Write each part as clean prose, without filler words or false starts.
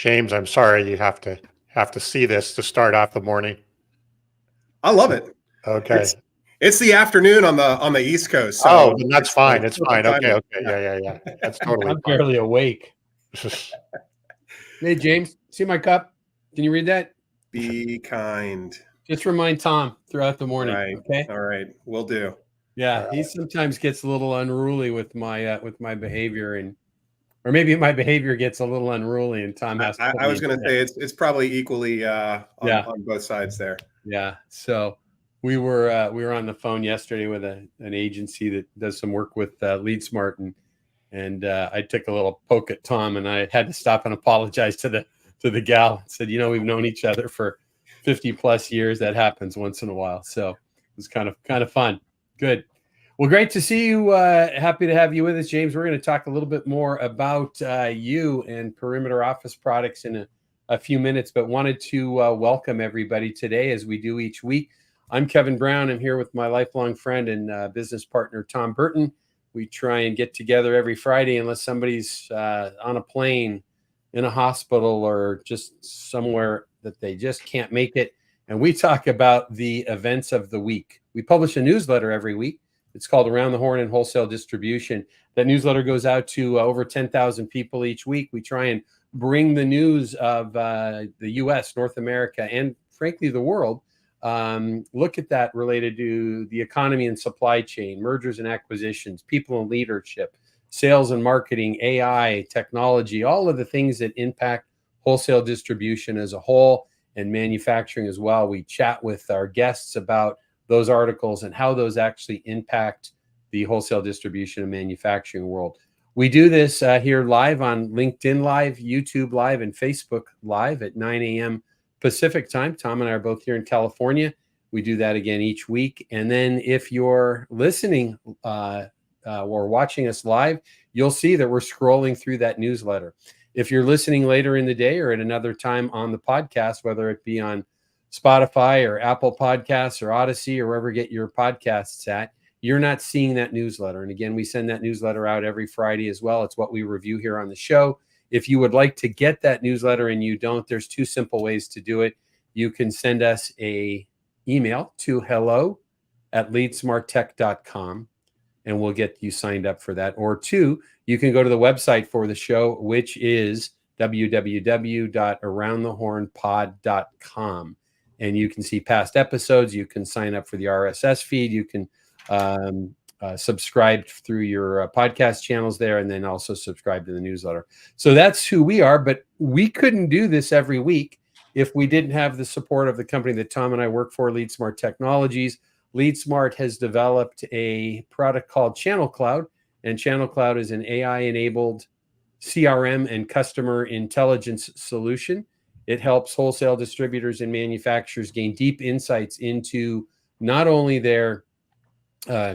James, I'm sorry you have to see this to start off the morning. I love it. Okay. It's the afternoon on the East Coast. So then that's fine. It's fine. Okay. Yeah. That's totally I'm fine. barely awake. Hey, James, see my cup? Can you read that? Be kind. Just remind Tom throughout the morning. Right. Okay. All right. Will do. Yeah, he sometimes gets a little unruly with my behavior, or maybe my behavior gets a little unruly, and Tom has to. I was going to say it's probably equally on both sides there. Yeah. So we were on the phone yesterday with an agency that does some work with LeadSmart, and I took a little poke at Tom, and I had to stop and apologize to the gal and said, we've known each other for 50 plus years. That happens once in a while. So it was kind of fun. Good. Well, great to see you. Happy to have you with us, James. We're going to talk a little bit more about you and Perimeter Office Products in a few minutes, but wanted to welcome everybody today as we do each week. I'm Kevin Brown. I'm here with my lifelong friend and business partner, Tom Burton. We try and get together every Friday unless somebody's on a plane, in a hospital, or just somewhere that they just can't make it. And we talk about the events of the week. We publish a newsletter every week. It's called Around the Horn and Wholesale Distribution. That newsletter goes out to over 10,000 people each week. We try and bring the news of the U.S., North America, and frankly, the world. Look at that related to the economy and supply chain, mergers and acquisitions, people and leadership, sales and marketing, AI, technology, all of the things that impact wholesale distribution as a whole and manufacturing as well. We chat with our guests about those articles and how those actually impact the wholesale distribution and manufacturing world. We do this here live on LinkedIn Live, YouTube Live, and Facebook Live at 9 a.m. Pacific time. Tom and I are both here in California. We do that again each week. And then if you're listening or watching us live, you'll see that we're scrolling through that newsletter. If you're listening later in the day or at another time on the podcast, whether it be on Spotify or Apple Podcasts or Odyssey or wherever you get your podcasts at, you're not seeing that newsletter. And again, we send that newsletter out every Friday as well. It's what we review here on the show. If you would like to get that newsletter and you don't, there's two simple ways to do it. You can send us an email to hello@leadsmarttech.com, and we'll get you signed up for that. Or two, you can go to the website for the show, which is www.aroundthehornpod.com. And you can see past episodes. You can sign up for the RSS feed. You can subscribe through your podcast channels there, and then also subscribe to the newsletter. So that's who we are. But we couldn't do this every week if we didn't have the support of the company that Tom and I work for, LeadSmart Technologies. LeadSmart has developed a product called Channel Cloud, and Channel Cloud is an AI-enabled CRM and customer intelligence solution. It helps wholesale distributors and manufacturers gain deep insights into not only their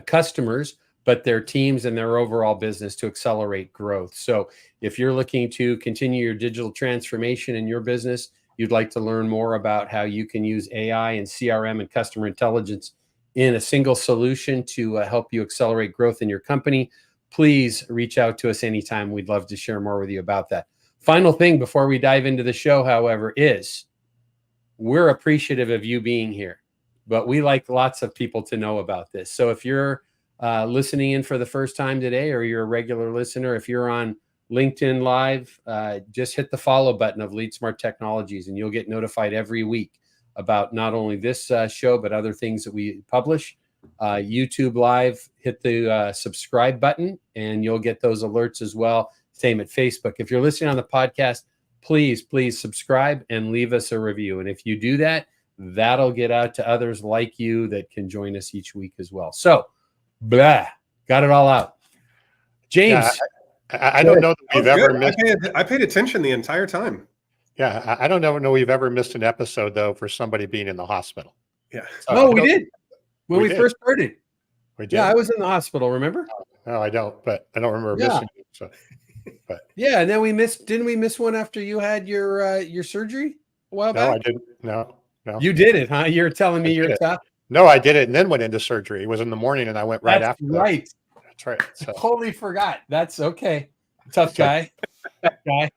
customers, but their teams and their overall business to accelerate growth. So if you're looking to continue your digital transformation in your business, you'd like to learn more about how you can use AI and CRM and customer intelligence in a single solution to help you accelerate growth in your company, please reach out to us anytime. We'd love to share more with you about that. Final thing before we dive into the show, however, is we're appreciative of you being here, but we like lots of people to know about this. So if you're listening in for the first time today, or you're a regular listener, if you're on LinkedIn Live, just hit the follow button of LeadSmart Technologies, and you'll get notified every week about not only this show, but other things that we publish. YouTube Live, hit the subscribe button, and you'll get those alerts as well. Same at Facebook. If you're listening on the podcast, please subscribe and leave us a review. And if you do that, that'll get out to others like you that can join us each week as well. So, got it all out. James. Yeah, I don't know that we've ever missed. I paid attention the entire time. Yeah, I don't know we've ever missed an episode, though, for somebody being in the hospital. Yeah. No, we did. When we first started. We did. Yeah, I was in the hospital, remember? No, I don't, but I don't remember missing it. So, but yeah, and then didn't we miss one after you had your surgery a while back? No, I didn't. No. You did it, huh? You're telling me you're tough? No, I did it and then went into surgery. It was in the morning and I went right after. Right. That's right. So. Totally forgot. That's okay. Tough guy. Tough guy.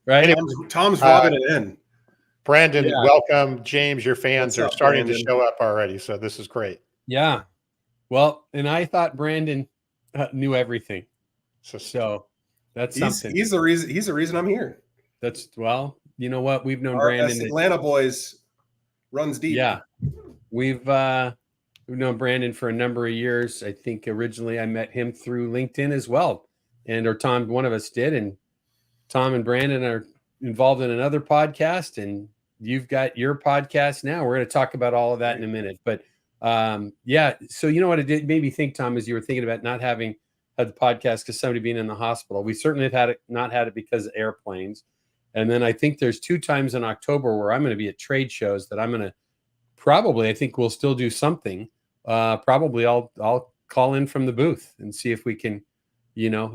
right? Anyway, Tom's robbing it in. Brandon, Yeah. welcome. James, your fans What's are up, starting to Brandon? show up already, so this is great. Yeah. Well, and I thought Brandon knew everything. So that's something. He's the reason I'm here. That's, well, you know what? We've known RFS Brandon. Atlanta boys runs deep. Yeah. We've known Brandon for a number of years. I think originally I met him through LinkedIn as well. Or Tom, one of us did. And Tom and Brandon are involved in another podcast, and you've got your podcast now. We're going to talk about all of that in a minute. But yeah, so you know what it did made me think, Tom, as you were thinking about not having had the podcast because somebody being in the hospital. We certainly have not had it because of airplanes. And then I think there's 2 times in October where I'm going to be at trade shows that I'm going to probably, I think we'll still do something. Probably I'll call in from the booth and see if we can,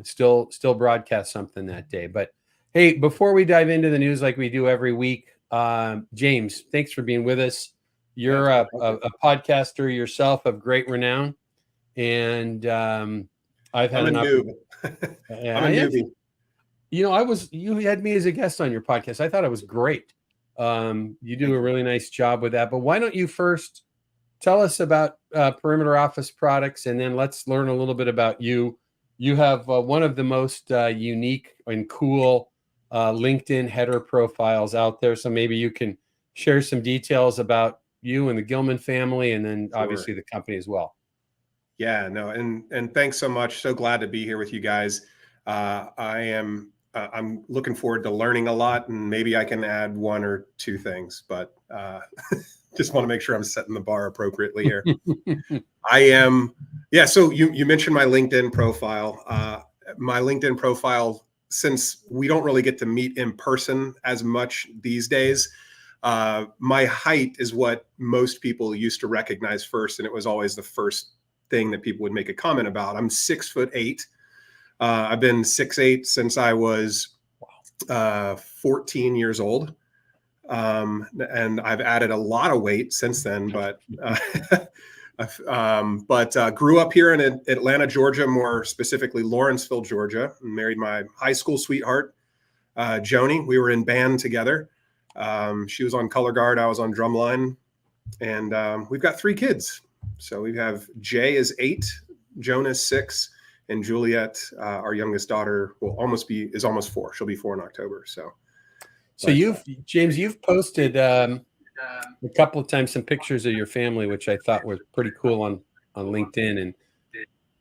still broadcast something that day. But hey, before we dive into the news like we do every week, James, thanks for being with us. You're a podcaster yourself of great renown, and I've had I'm a noob. Yeah, I'm a newbie. You had me as a guest on your podcast. I thought it was great. You do a really nice job with that. But why don't you first tell us about Perimeter Office Products, and then let's learn a little bit about you. You have one of the most unique and cool LinkedIn header profiles out there. So maybe you can share some details about you and the Gilman family, and then obviously the company as well. Yeah, no, and thanks so much. So glad to be here with you guys. I'm looking forward to learning a lot, and maybe I can add 1 or 2 things, but just want to make sure I'm setting the bar appropriately here. So you mentioned my LinkedIn profile. My LinkedIn profile, since we don't really get to meet in person as much these days, my height is what most people used to recognize first, and it was always the first thing that people would make a comment about. I'm 6'8". I've been 6'8" since I was 14 years old. And I've added a lot of weight since then, but grew up here in Atlanta, Georgia, more specifically Lawrenceville, Georgia, and married my high school sweetheart, Joni. We were in band together. She was on color guard. I was on drumline, and we've got 3 kids. So we have Jay is 8, Jonah is 6, and Juliet, our youngest daughter, is almost 4. She'll be 4 in October. So James, you've posted a couple of times some pictures of your family, which I thought were pretty cool on LinkedIn.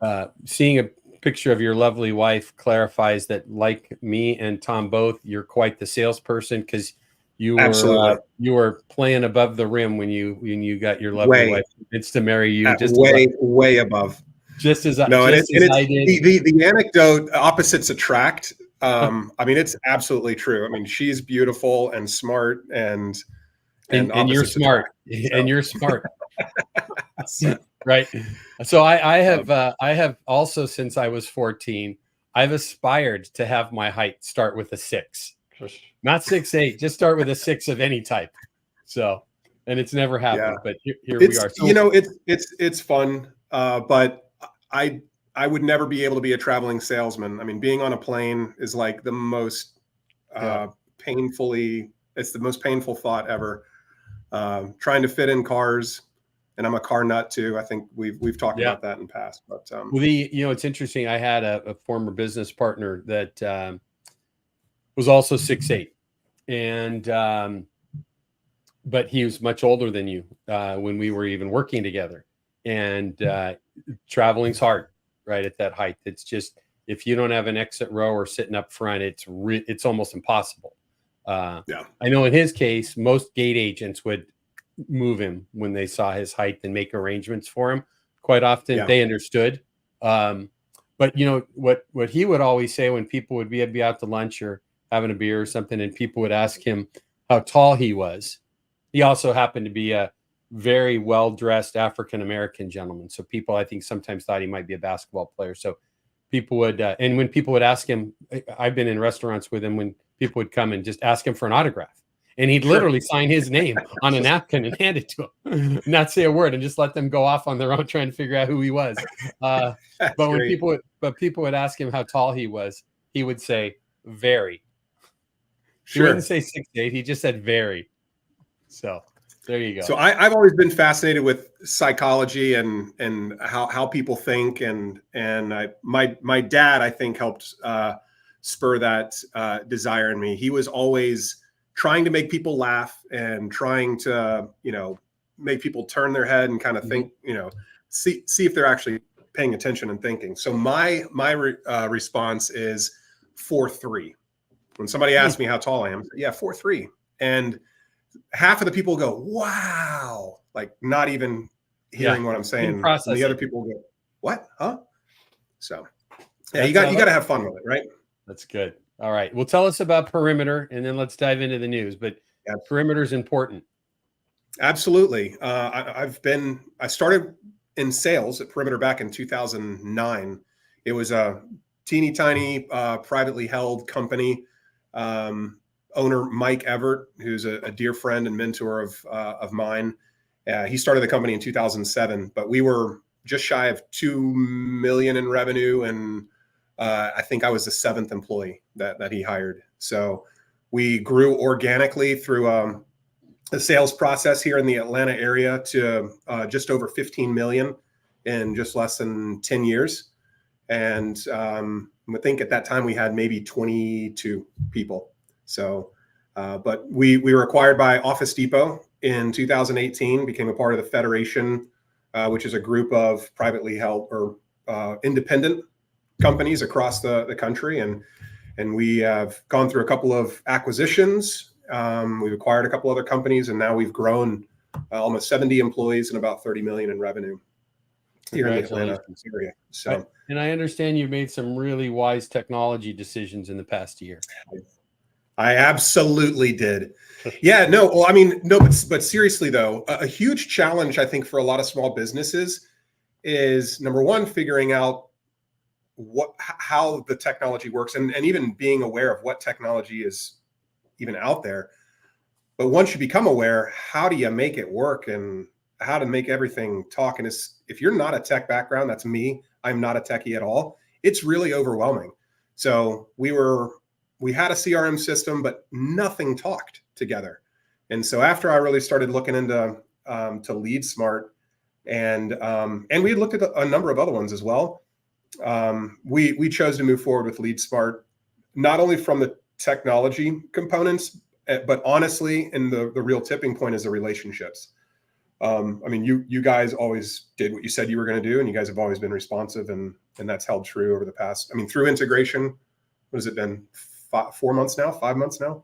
And seeing a picture of your lovely wife clarifies that, like me and Tom both, you're quite the salesperson, because you were playing above the rim when you got your lovely wife convinced to marry you. Just way above. Just as I did. The anecdote, opposites attract. I mean, it's absolutely true. I mean, she's beautiful and smart, and you're smart, and you're smart. Right. So I have also, since I was 14, I've aspired to have my height start with a 6. Not 6'8", just start with a 6 of any type. So, and it's never happened, but here we are. So, it's fun, but I would never be able to be a traveling salesman. I mean, being on a plane is like the most it's the most painful thought ever. Trying to fit in cars, and I'm a car nut too. I think we've talked about that in the past. But it's interesting. I had a former business partner that was also 6'8", and but he was much older than you when we were even working together. And traveling's hard, right, at that height. It's just, if you don't have an exit row or sitting up front, it's almost impossible. I know in his case, most gate agents would move him when they saw his height and make arrangements for him. Quite often they understood. But what he would always say when people would be out to lunch or having a beer or something, and people would ask him how tall he was. He also happened to be a very well-dressed African-American gentleman. So people, I think, sometimes thought he might be a basketball player. So people would, and when people would ask him, I've been in restaurants with him when people would come and just ask him for an autograph. And he'd literally sign his name on a napkin and hand it to him, not say a word, and just let them go off on their own trying to figure out who he was. But when people would ask him how tall he was, he would say, very. He wouldn't say 6 to 8. He just said very. So there you go. So I've always been fascinated with psychology and how people think, and my dad, I think, helped spur that desire in me. He was always trying to make people laugh and trying to, make people turn their head and kind of think, see if they're actually paying attention and thinking. So my response is 4'3". When somebody asks me how tall I am, yeah, 4'3". And half of the people go, wow, like not even hearing what I'm saying. And the other people go, what? Huh? So yeah, you got to have fun with it, right? That's good. All right. Well, tell us about Perimeter, and then let's dive into the news. But Perimeter is important. Absolutely. I started in sales at Perimeter back in 2009. It was a teeny tiny privately held company. Owner Mike Everett, who's a dear friend and mentor of mine, he started the company in 2007. But we were just shy of 2 million in revenue, and I think I was the 7th employee that he hired. So we grew organically through the sales process here in the Atlanta area to just over 15 million in just less than 10 years. And I think at that time we had maybe 22 people. So, but we were acquired by Office Depot in 2018, became a part of the Federation, which is a group of privately held or independent companies across the country. And we have gone through a couple of acquisitions. We've acquired a couple other companies, and now we've grown almost 70 employees and about 30 million in revenue here in the Atlanta area. So, and I understand you've made some really wise technology decisions in the past year. I absolutely did. Yeah, no, well, I mean, no, but seriously though, a huge challenge I think for a lot of small businesses is, number one, figuring out how the technology works, and even being aware of what technology is even out there. But once you become aware, how do you make it work and how to make everything talk? And if you're not a tech background, that's me. I'm not a techie at all. It's really overwhelming. So we had a CRM system, but nothing talked together. And so after I really started looking into to LeadSmart, and we looked at a number of other ones as well. We chose to move forward with LeadSmart, not only from the technology components, but honestly, and the real tipping point is the relationships. I mean, you guys always did what you said you were going to do, and you guys have always been responsive, and that's held true over the past, I mean, through integration, what has it been, 4 months now, 5 months now?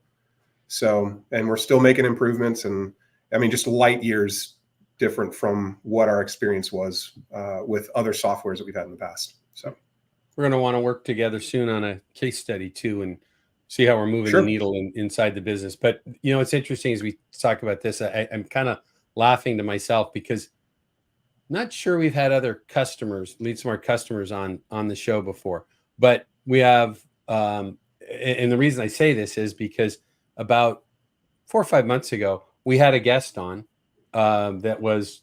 So, and we're still making improvements, and I mean, just light years different from what our experience was with other softwares that we've had in the past. So we're going to want to work together soon on a case study too, and see how we're moving the needle inside the business. But it's interesting as we talk about this, I'm kind of laughing to myself because I'm not sure we've had other customers, LeadSmart customers on the show before, but we have, and the reason I say this is because about 4 or 5 months ago, we had a guest on that was,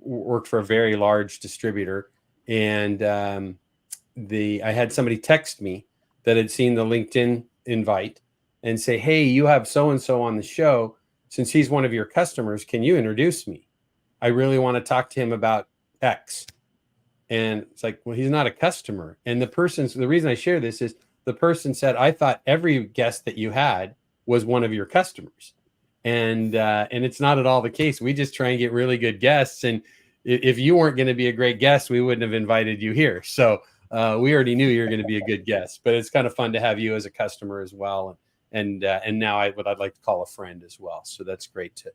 worked for a very large distributor. And I had somebody text me that had seen the LinkedIn invite and say, hey, you have so-and-so on the show. Since he's one of your customers, can you introduce me? I really want to talk to him about X. And it's like, well, he's not a customer. And the reason I share this is the person said, I thought every guest that you had was one of your customers. And it's not at all the case. We just try and get really good guests. And if you weren't going to be a great guest, we wouldn't have invited you here. So we already knew you were going to be a good guest, but it's kind of fun to have you as a customer as well. And now what I'd like to call a friend as well. So that's great to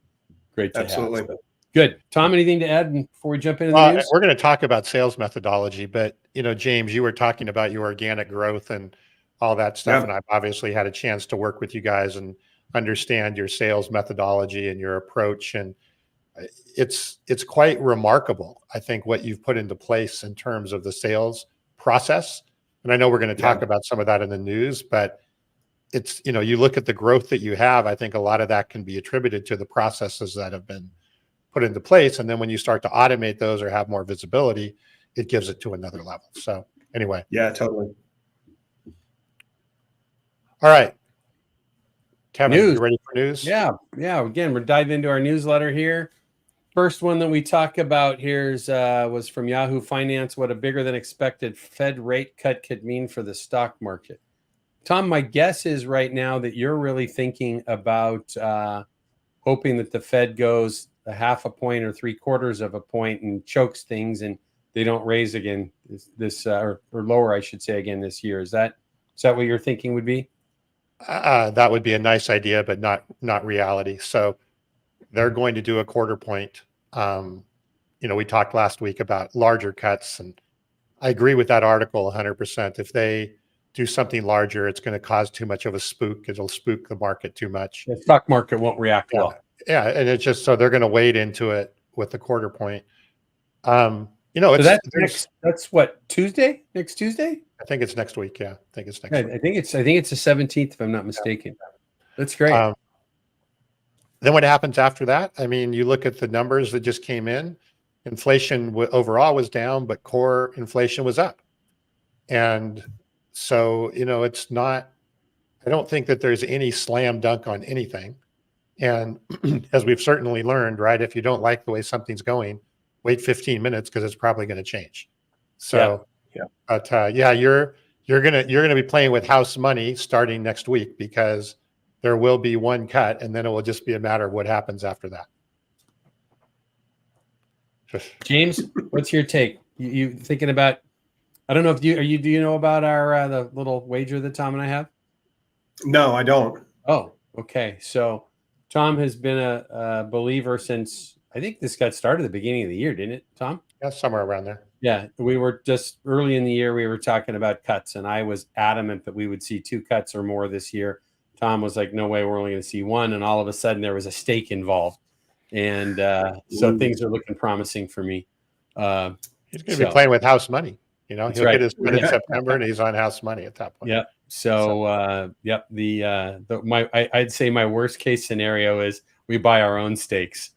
Absolutely. have. So, good. Tom, anything to add before we jump into the news? We're going to talk about sales methodology, but James, you were talking about your organic growth and all that stuff. And I've obviously had a chance to work with you guys and understand your sales methodology and your approach. And it's quite remarkable, I think, what you've put into place in terms of the sales process. And I know we're going to talk about some of that in the news, but it's, you look at the growth that you have, I think a lot of that can be attributed to the processes that have been put into place. And then when you start to automate those or have more visibility, it gives it to another level. So anyway. Yeah, totally. All right. Kevin, News. you ready for news? Yeah. Again, we're diving into our newsletter here. First one that we talk about here was from Yahoo Finance. What a bigger than expected Fed rate cut could mean for the stock market. Tom, my guess is right now that you're really thinking about hoping that the Fed goes a half a point or 3/4 of a point and chokes things, and they don't raise again or lower, I should say, again this year. Is that what your thinking would be? That would be a nice idea, but not reality. So they're going to do a 1/4 point. We talked last week about larger cuts, and I agree with that article 100%. If they do something larger, it's going to cause too much of a spook. It'll spook the market too much. The stock market won't react well. Yeah, and it's just so they're going to wade into it with the 1/4 point. So that's what, Tuesday? Next Tuesday? I think it's next week. Yeah, I think it's next week. I think it's the 17th, if I'm not mistaken. That's great. Then what happens after that? I mean, you look at the numbers that just came in. Inflation overall was down, but core inflation was up. And so, it's not, I don't think that there's any slam dunk on anything. And as we've certainly learned, right, if you don't like the way something's going, wait 15 minutes because it's probably going to change. So, but you're gonna be playing with house money starting next week, because there will be one cut, and then it will just be a matter of what happens after that. James, what's your take? You thinking about? I don't know if do you know about our the little wager that Tom and I have? No, I don't. Oh, okay. So Tom has been a believer since, I think this got started at the beginning of the year, didn't it, Tom? Yeah, somewhere around there. Yeah, we were just early in the year. We were talking about cuts, and I was adamant that we would see 2 cuts or more this year. Tom was like, "No way, we're only going to see 1." And all of a sudden, there was a stake involved, and so things are looking promising for me. He's going to be playing with house money. He'll get his cut in September, and he's on house money at that point. Yeah. So, I'd say my worst case scenario is we buy our own stakes.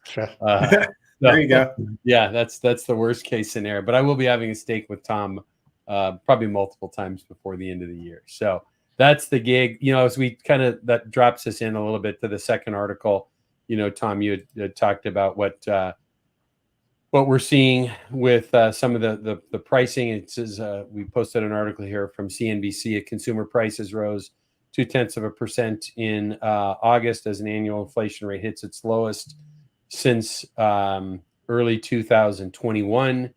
There you go. Yeah, that's the worst case scenario. But I will be having a stake with Tom probably multiple times before the end of the year. So that's the gig. As we that drops us in a little bit to the second article. Tom, you had talked about what we're seeing with some of the pricing. It says we posted an article here from CNBC. Consumer prices rose 0.2% in August as an annual inflation rate hits its lowest since early 2021.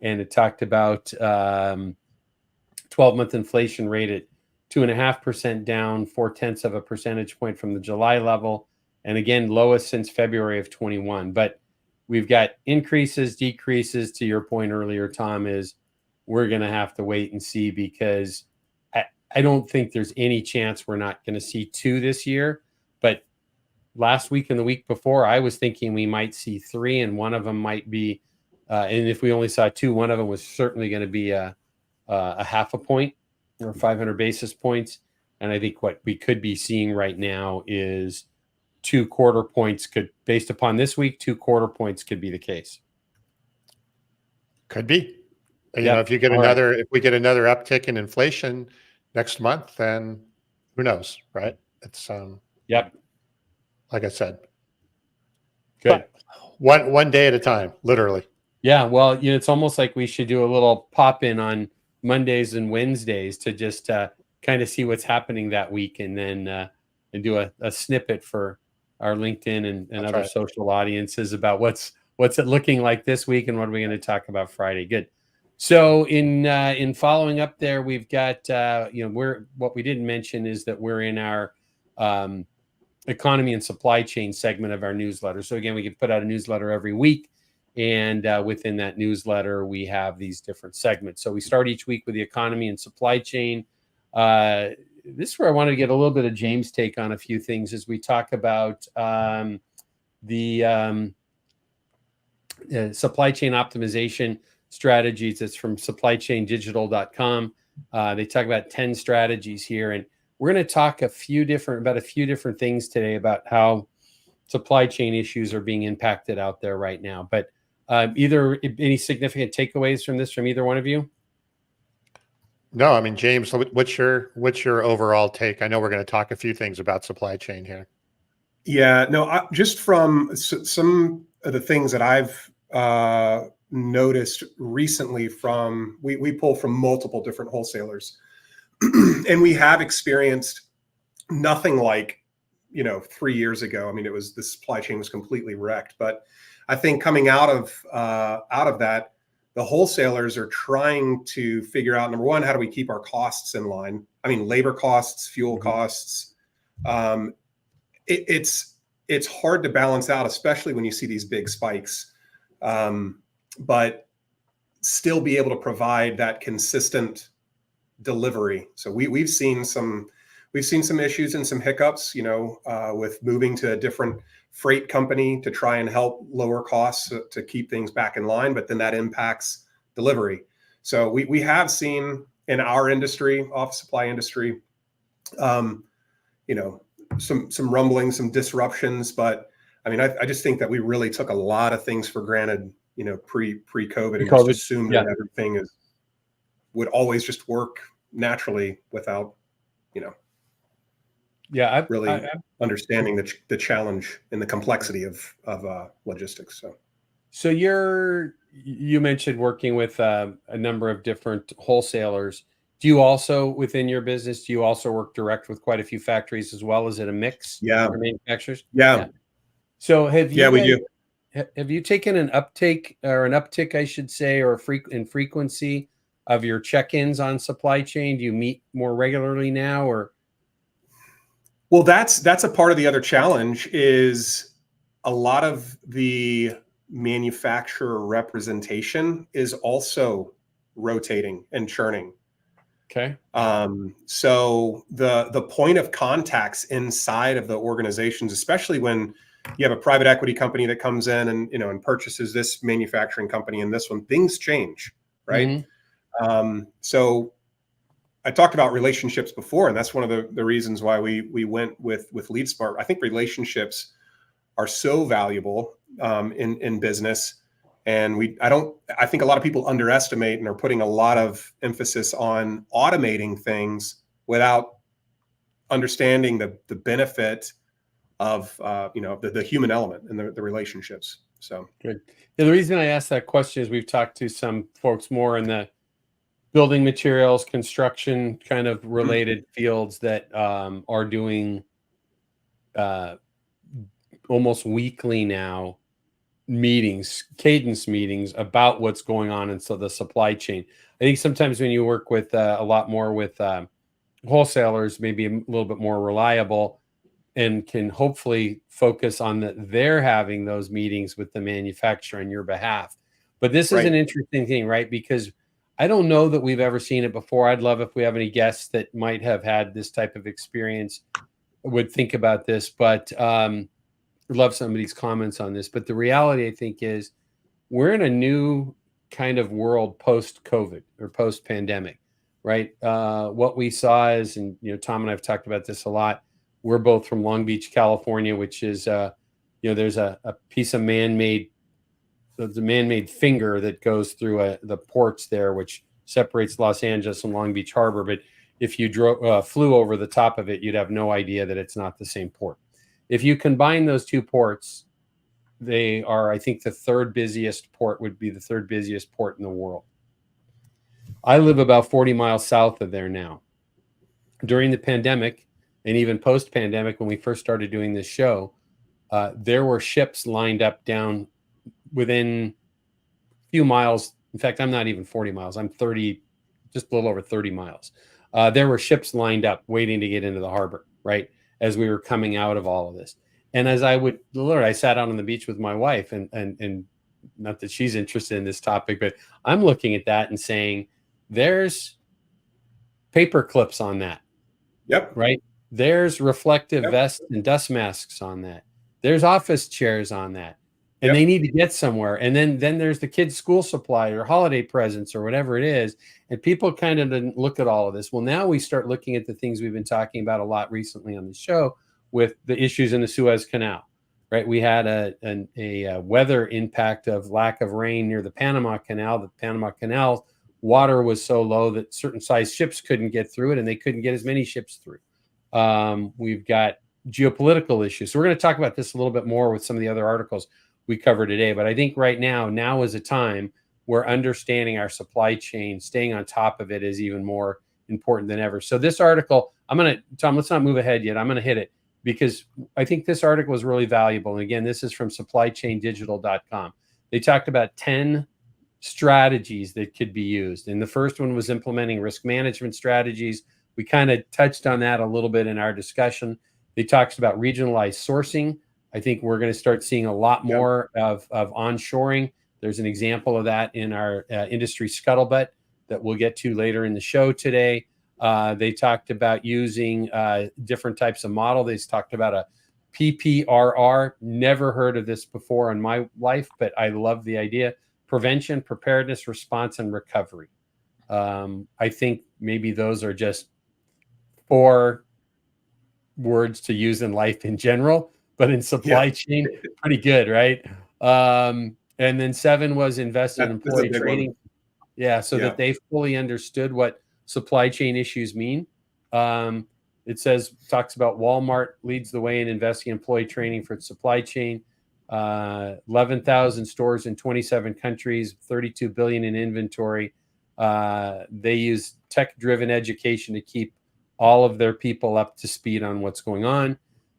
And it talked about 12-month inflation rate at 2.5%, down 0.4 percentage point from the July level. And again, lowest since February of 21. But we've got increases, decreases. To your point earlier, Tom, is we're going to have to wait and see, because I don't think there's any chance we're not going to see 2 this year. But last week and the week before, I was thinking we might see 3, and one of them might be, and if we only saw 2, one of them was certainly going to be a half a point or 500 basis points. And I think what we could be seeing right now is 2 1/4 points based upon this week, 2 1/4 points could be the case. Could be. If we get another uptick in inflation next month, then who knows, right? It's like I said, good. One day at a time, literally. Yeah, well, it's almost like we should do a little pop in on Mondays and Wednesdays to just kind of see what's happening that week, and then and do a snippet for our LinkedIn and other social audiences about what's it looking like this week, and what are we going to talk about Friday. Good. So in following up there, we've got what we didn't mention is that we're in our economy and supply chain segment of our newsletter. So again, we can put out a newsletter every week, and within that newsletter, we have these different segments. So we start each week with the economy and supply chain. This is where I wanted to get a little bit of James' take on a few things as we talk about the supply chain optimization strategies. It's from supplychaindigital.com. They talk about 10 strategies here, and we're going to talk about a few different things today about how supply chain issues are being impacted out there right now. But either any significant takeaways from this from either one of you? No, I mean, James, what's your overall take? I know we're going to talk a few things about supply chain here. Yeah, no, just from some of the things that I've noticed recently from, we pull from multiple different wholesalers and we have experienced nothing like, 3 years ago. I mean, the supply chain was completely wrecked, but I think coming out of that, the wholesalers are trying to figure out, number one, how do we keep our costs in line? I mean, labor costs, fuel costs. It's hard to balance out, especially when you see these big spikes, but still be able to provide that consistent delivery. So we've seen some issues and some hiccups, with moving to a different freight company to try and help lower costs to keep things back in line, but then that impacts delivery. So we have seen in our industry, office supply industry, some rumblings, some disruptions, but I mean, I just think that we really took a lot of things for granted, pre-COVID, and just assumed that everything would always just work naturally without, really understanding the challenge and the complexity of logistics. So you mentioned working with a number of different wholesalers. Do you also, within your business, work direct with quite a few factories as well? Is it a mix? Yeah. For manufacturers? Yeah. So have you? Yeah, we do. Have you taken an uptick, I should say, or in frequency of your check-ins on supply chain? Do you meet more regularly now, or? Well, that's a part of the other challenge is a lot of the manufacturer representation is also rotating and churning. Okay. So the point of contacts inside of the organizations, especially when you have a private equity company that comes in and and purchases this manufacturing company and this one, things change, right? So I talked about relationships before, and that's one of the reasons why we went with LeadSmart. I think relationships are so valuable in business. And I think a lot of people underestimate and are putting a lot of emphasis on automating things without understanding the benefit of, the human element and the relationships. So good. Yeah, the reason I asked that question is we've talked to some folks more in the building materials, construction kind of related fields that are doing almost weekly now cadence meetings about what's going on in the supply chain. I think sometimes when you work with a lot more with wholesalers, maybe a little bit more reliable and can hopefully focus on that they're having those meetings with the manufacturer on your behalf. But this is an interesting thing, right? Because I don't know that we've ever seen it before. I'd love if we have any guests that might have had this type of experience would think about this, but I'd love somebody's comments on this. But the reality, I think, is we're in a new kind of world post-COVID or post-pandemic, right? What we saw is, and Tom and I have talked about this a lot. We're both from Long Beach, California, which is, there's a piece of man-made finger that goes through the ports there, which separates Los Angeles and Long Beach Harbor. But if you flew over the top of it, you'd have no idea that it's not the same port. If you combine those two ports, they are, I think, the third busiest port would be the third busiest port in the world. I live about 40 miles south of there now. During the pandemic, and even post-pandemic, when we first started doing this show, there were ships lined up down within a few miles. In fact, I'm not even 40 miles. I'm just a little over 30 miles. There were ships lined up waiting to get into the harbor, right? As we were coming out of all of this. And as I sat out on the beach with my wife, and not that she's interested in this topic, but I'm looking at that and saying, there's paper clips on that. Yep. Right. There's reflective vests and dust masks on that. There's office chairs on that. And they need to get somewhere. And then there's the kids' school supply or holiday presents or whatever it is. And people kind of didn't look at all of this. Well, now we start looking at the things we've been talking about a lot recently on the show with the issues in the Suez Canal, right? We had a weather impact of lack of rain near the Panama Canal. The Panama Canal water was so low that certain size ships couldn't get through it, and they couldn't get as many ships through. We've got geopolitical issues. So we're going to talk about this a little bit more with some of the other articles we cover today. But I think right now is a time where understanding our supply chain, staying on top of it, is even more important than ever. So this article, Tom, let's not move ahead yet. I'm going to hit it because I think this article is really valuable. And again, this is from supplychaindigital.com. They talked about 10 strategies that could be used. And the first one was implementing risk management strategies. We kind of touched on that a little bit in our discussion. They talked about regionalized sourcing. I think we're going to start seeing a lot more of onshoring. There's an example of that in our industry scuttlebutt that we'll get to later in the show today. They talked about using different types of model. They talked about a PPRR. Never heard of this before in my life, but I love the idea. Prevention, preparedness, response, and recovery. I think maybe those are just 4 words to use in life in general, but in supply chain, pretty good, right? And then 7 was invest in employee training. That they fully understood what supply chain issues mean. It talks about Walmart leads the way in investing in employee training for its supply chain. 11,000 stores in 27 countries, 32 billion in inventory. They use tech-driven education to keep all of their people up to speed on what's going on.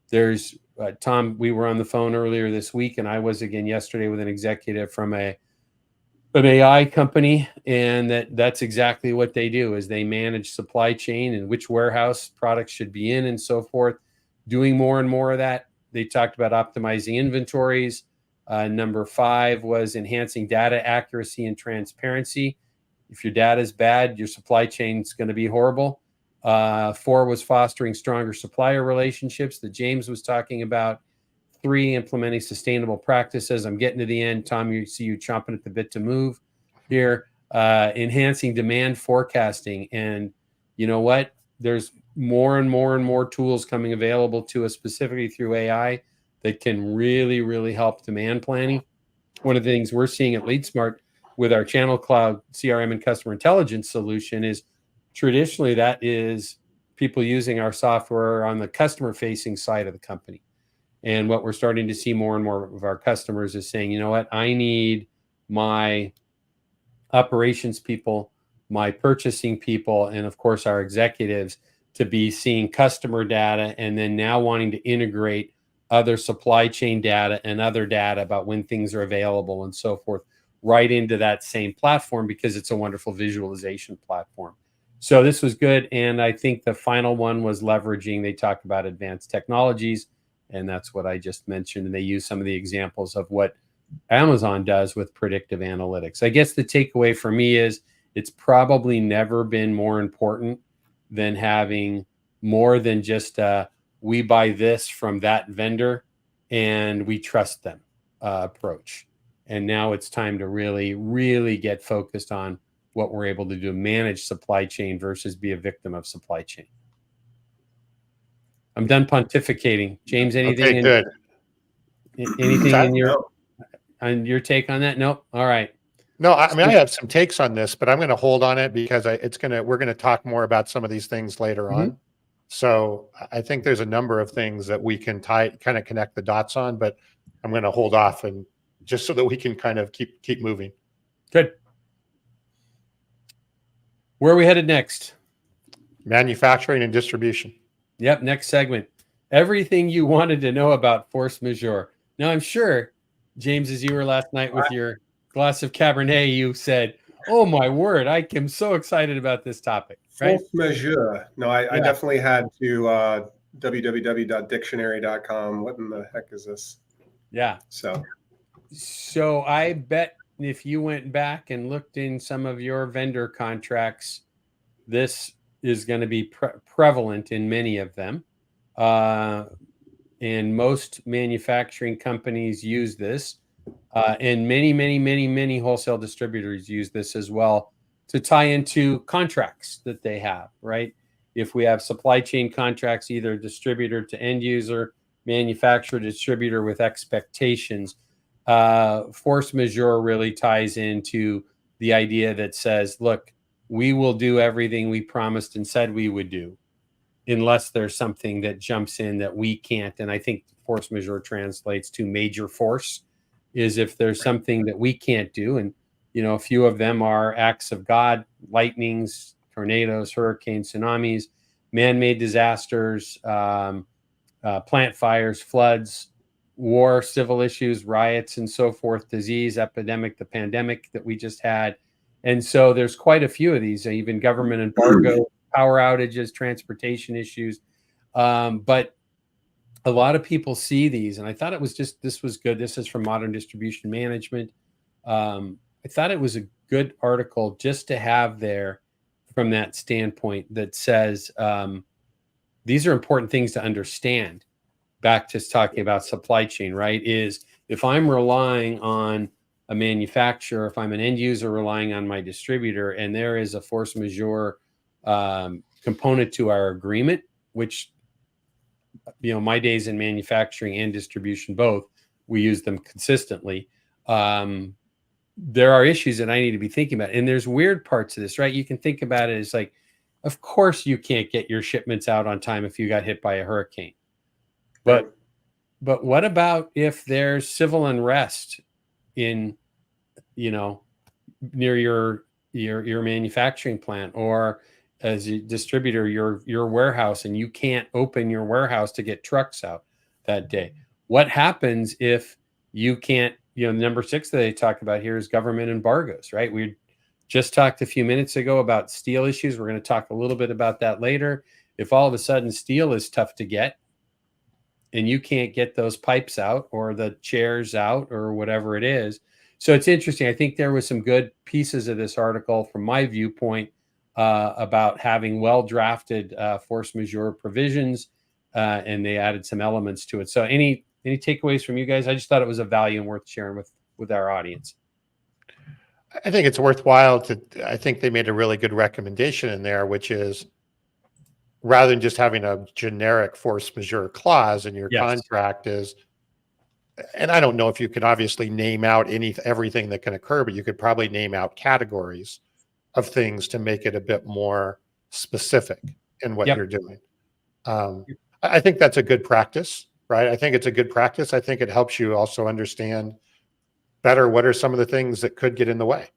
There's Tom, we were on the phone earlier this week, and I was again yesterday with an executive from an AI company, and that's exactly what they do is they manage supply chain and which warehouse products should be in and so forth, doing more and more of that. They talked about optimizing inventories. Number 5 was enhancing data accuracy and transparency. If your data is bad, your supply chain is going to be horrible. 4 was fostering stronger supplier relationships that James was talking about. 3, implementing sustainable practices. I'm getting to the end. Tom, you see you chomping at the bit to move here. Enhancing demand forecasting. And you know what? There's more and more tools coming available to us specifically through AI that can really, really help demand planning. One of the things we're seeing at LeadSmart with our Channel Cloud CRM and customer intelligence solution is traditionally that is people using our software on the customer-facing side of the company. And what we're starting to see more and more of our customers is saying, you know what, I need my operations people, my purchasing people, and of course our executives to be seeing customer data and then now wanting to integrate other supply chain data and other data about when things are available and so forth right into that same platform because it's a wonderful visualization platform. So this was good. And I think the final one was leveraging. They talked about advanced technologies, and that's what I just mentioned. And they use some of the examples of what Amazon does with predictive analytics. I guess the takeaway for me is it's probably never been more important than having more than just we buy this from that vendor and we trust them approach. And now it's time to really, really get focused on what we're able to do, manage supply chain versus be a victim of supply chain. I'm done pontificating. James, anything? Okay, good. Anything on your take on that? Nope. All right. No, I mean, I have some takes on this, but I'm going to hold on it because we're going to talk more about some of these things later on. So I think there's a number of things that we can kind of connect the dots on, but I'm going to hold off and just so that we can kind of keep moving. Good. Where are we headed next? Manufacturing and distribution. Yep. Next segment. Everything you wanted to know about force majeure. Now, I'm sure, James, as you were last night with your glass of Cabernet, you said, oh, my word, I am so excited about this topic. Right? Force majeure. No, I definitely had to www.dictionary.com. What in the heck is this? Yeah. So I bet if you went back and looked in some of your vendor contracts, this is going to be prevalent in many of them. And most manufacturing companies use this. And many wholesale distributors use this as well to tie into contracts that they have, right? If we have supply chain contracts, either distributor to end user, manufacturer, distributor with expectations, force majeure really ties into the idea that says, look, we will do everything we promised and said we would do. unless there's something that jumps in that we can't. And I think force majeure translates to major force, is if there's something that we can't do. And, a few of them are acts of God, lightnings, tornadoes, hurricanes, tsunamis, man-made disasters, plant fires, floods, war, civil issues, riots, and so forth, disease, epidemic, the pandemic that we just had. And so there's quite a few of these, even government embargo, power outages, transportation issues. But a lot of people see these, and I thought this was good. This is from Modern Distribution Management. I thought it was a good article just to have there from that standpoint that says these are important things to understand. Back to talking about supply chain, right? Is if I'm relying on a manufacturer, if I'm an end user relying on my distributor, and there is a force majeure component to our agreement, which, my days in manufacturing and distribution both, we use them consistently. There are issues that I need to be thinking about. And there's weird parts of this, right? You can think about it as like, of course you can't get your shipments out on time if you got hit by a hurricane. But what about if there's civil unrest in, near your manufacturing plant, or as a distributor, your warehouse, and you can't open your warehouse to get trucks out that day? What happens if you can't? Number 6 that they talk about here is government embargoes, right? We just talked a few minutes ago about steel issues. We're going to talk a little bit about that later. If all of a sudden steel is tough to get, and you can't get those pipes out or the chairs out or whatever it is. So it's interesting. I think there was some good pieces of this article from my viewpoint about having well-drafted force majeure provisions, and they added some elements to it. So any takeaways from you guys? I just thought it was a value and worth sharing with our audience. I think it's worthwhile I think they made a really good recommendation in there, which is, rather than just having a generic force majeure clause in your contract, and I don't know if you can obviously name out everything that can occur, but you could probably name out categories of things to make it a bit more specific in what you're doing. I think that's a good practice, right? I think it's a good practice. I think it helps you also understand better what are some of the things that could get in the way.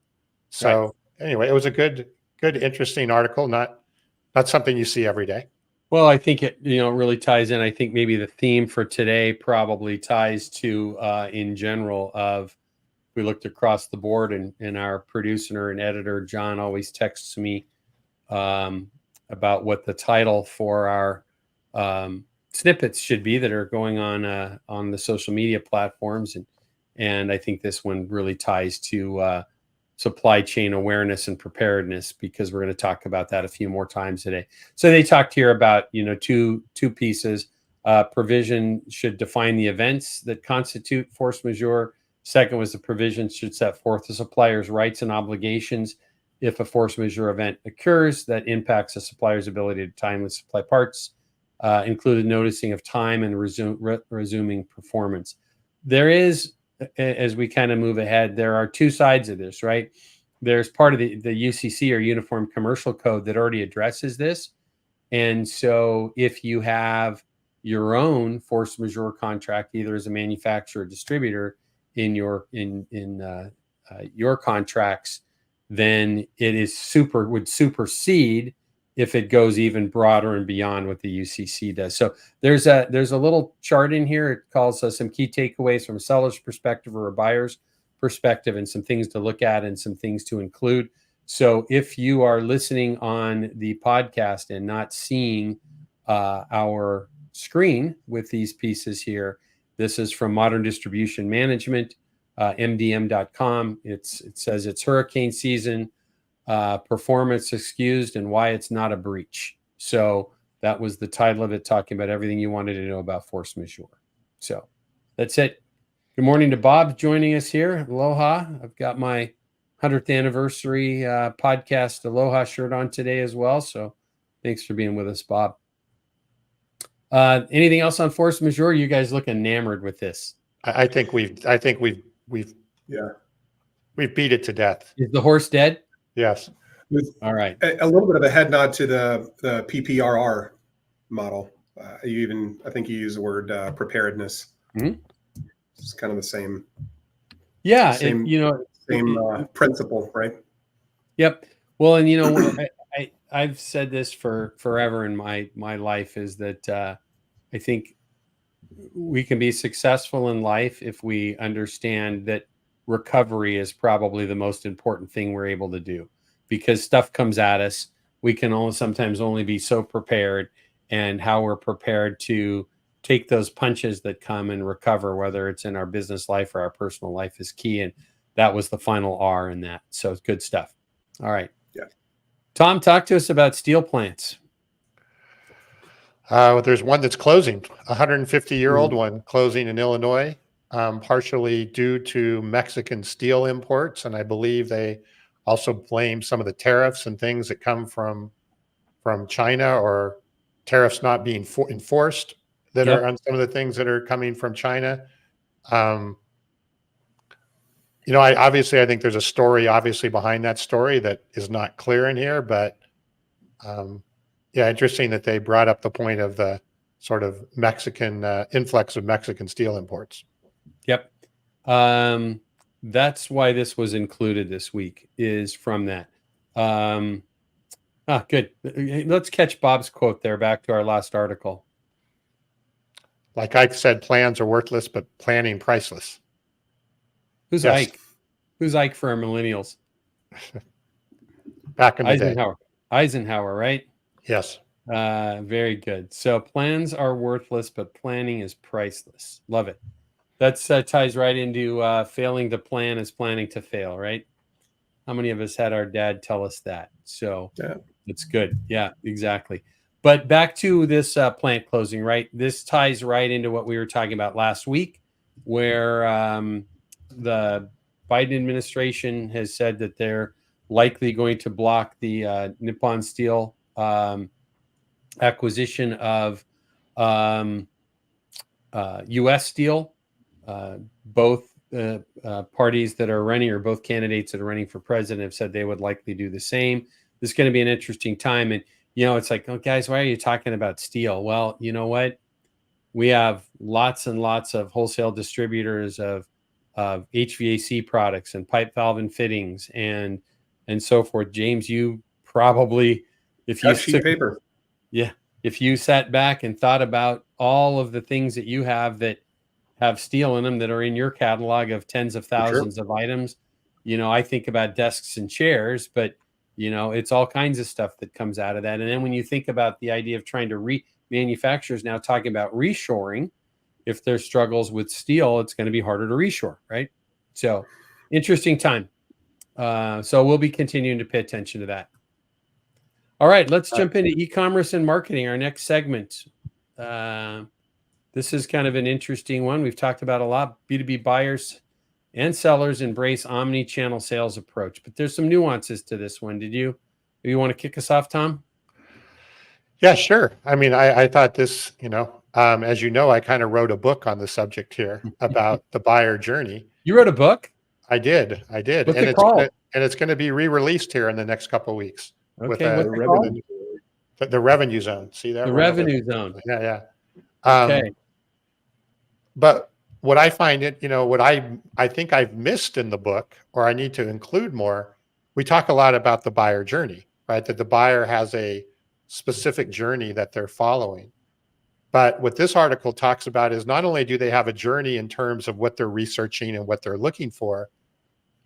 So anyway, it was a good, interesting article, not something you see every day. Well, I think it, really ties in. I think maybe the theme for today probably ties to, in general, of, we looked across the board, and our producer and editor, John, always texts me about what the title for our snippets should be that are going on the social media platforms. And I think this one really ties to supply chain awareness and preparedness, because we're going to talk about that a few more times today. So they talked here about, two pieces. Provision should define the events that constitute force majeure. Second was the provision should set forth the supplier's rights and obligations if a force majeure event occurs that impacts a supplier's ability to timely supply parts, included noticing of time and resuming performance. There is, as we kind of move ahead, there are two sides of this, right? There's part of the UCC, or Uniform Commercial Code, that already addresses this. And so if you have your own force majeure contract, either as a manufacturer or distributor in your contracts, then it is would supersede if it goes even broader and beyond what the UCC does. So there's a little chart in here. It calls some key takeaways from a seller's perspective or a buyer's perspective, and some things to look at and some things to include. So if you are listening on the podcast and not seeing our screen with these pieces here, this is from Modern Distribution Management, MDM.com. It says it's hurricane season. Performance excused and why it's not a breach. So that was the title of it, talking about everything you wanted to know about force majeure. So that's it. Good morning to Bob joining us here. Aloha. I've got my 100th anniversary podcast Aloha shirt on today as well. So thanks for being with us, Bob. Anything else on force majeure? You guys look enamored with this. I think we've beat it to death. Is the horse dead? Yes. With all right. A little bit of a head nod to the PPRR model. I think you use the word preparedness. Mhm. It's kind of the same. Yeah, Same, principle, right? Yep. Well, and I've said this for forever in my life is that I think we can be successful in life if we understand that recovery is probably the most important thing we're able to do, because stuff comes at us. We can sometimes only be so prepared, and how we're prepared to take those punches that come and recover, whether it's in our business life or our personal life, is key. And that was the final R in that. So it's good stuff. All right. Yeah. Tom, talk to us about steel plants. There's one that's closing, a 150-year-old one closing in Illinois, partially due to Mexican steel imports. And I believe they also blame some of the tariffs and things that come from China, or tariffs not being enforced that Yep. are on some of the things that are coming from China. I think there's a story obviously behind that story that is not clear in here, but interesting that they brought up the point of the sort of Mexican influx of Mexican steel imports. Yep. That's why this was included this week, is from that. Good. Let's catch Bob's quote there back to our last article. Like I said, plans are worthless, but planning priceless. Who's Yes. Ike? Who's Ike for our millennials? Back in the day. Eisenhower, right? Yes. Very good. So plans are worthless, but planning is priceless. Love it. That ties right into failing to plan is planning to fail, right? How many of us had our dad tell us that? So it's good. Yeah, exactly. But back to this plant closing, right? This ties right into what we were talking about last week, where the Biden administration has said that they're likely going to block the Nippon Steel acquisition of U.S. Steel. Both parties that are running, or both candidates that are running for president, have said they would likely do the same. This is going to be an interesting time. And, it's like, oh, guys, why are you talking about steel? Well, you know what? We have lots and lots of wholesale distributors of HVAC products and pipe, valve, and fittings and so forth. James, you probably, if you sat back and thought about all of the things that you have that have steel in them that are in your catalog of tens of thousands of items, I think about desks and chairs, but it's all kinds of stuff that comes out of that. And then when you think about the idea of trying to manufacturers now talking about reshoring, if there's struggles with steel, it's going to be harder to reshore, right? So interesting time. So we'll be continuing to pay attention to that. All right, let's jump into e-commerce and marketing, our next segment. This is kind of an interesting one. We've talked about a lot. B2B buyers and sellers embrace omni-channel sales approach, but there's some nuances to this one. Do you want to kick us off, Tom? Yeah, sure. I mean, I thought this, as you know, I kind of wrote a book on the subject here about the buyer journey. You wrote a book? I did. What's it called? And it's going to be re-released here in the next couple of weeks. Okay, with the revenue zone. See that? The revenue zone. Yeah. Okay. But what I find what I think I've missed in the book, or I need to include more, we talk a lot about the buyer journey, right? That the buyer has a specific journey that they're following. But what this article talks about is not only do they have a journey in terms of what they're researching and what they're looking for,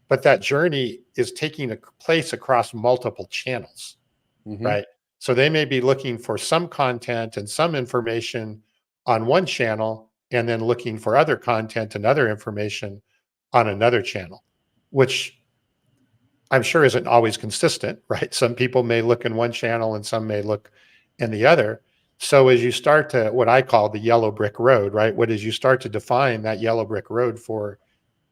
but that journey is taking place across multiple channels, right? So they may be looking for some content and some information on one channel, and then looking for other content and other information on another channel, which I'm sure isn't always consistent, right? Some people may look in one channel and some may look in the other. So as you start to, what I call the yellow brick road, right? As you start to define that yellow brick road for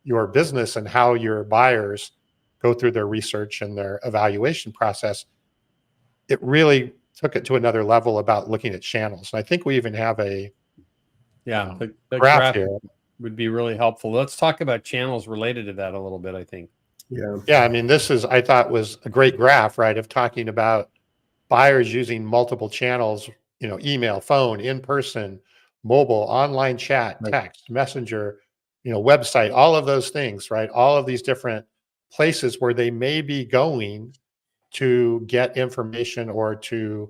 your business and how your buyers go through their research and their evaluation process, it really took it to another level about looking at channels. And I think we even have a the graph here. Would be really helpful. Let's talk about channels related to that a little bit, I think. Yeah. I mean, I thought was a great graph, right? Of talking about buyers using multiple channels, email, phone, in person, mobile, online chat, Right. text, messenger, website, all of those things, right? All of these different places where they may be going to get information or to,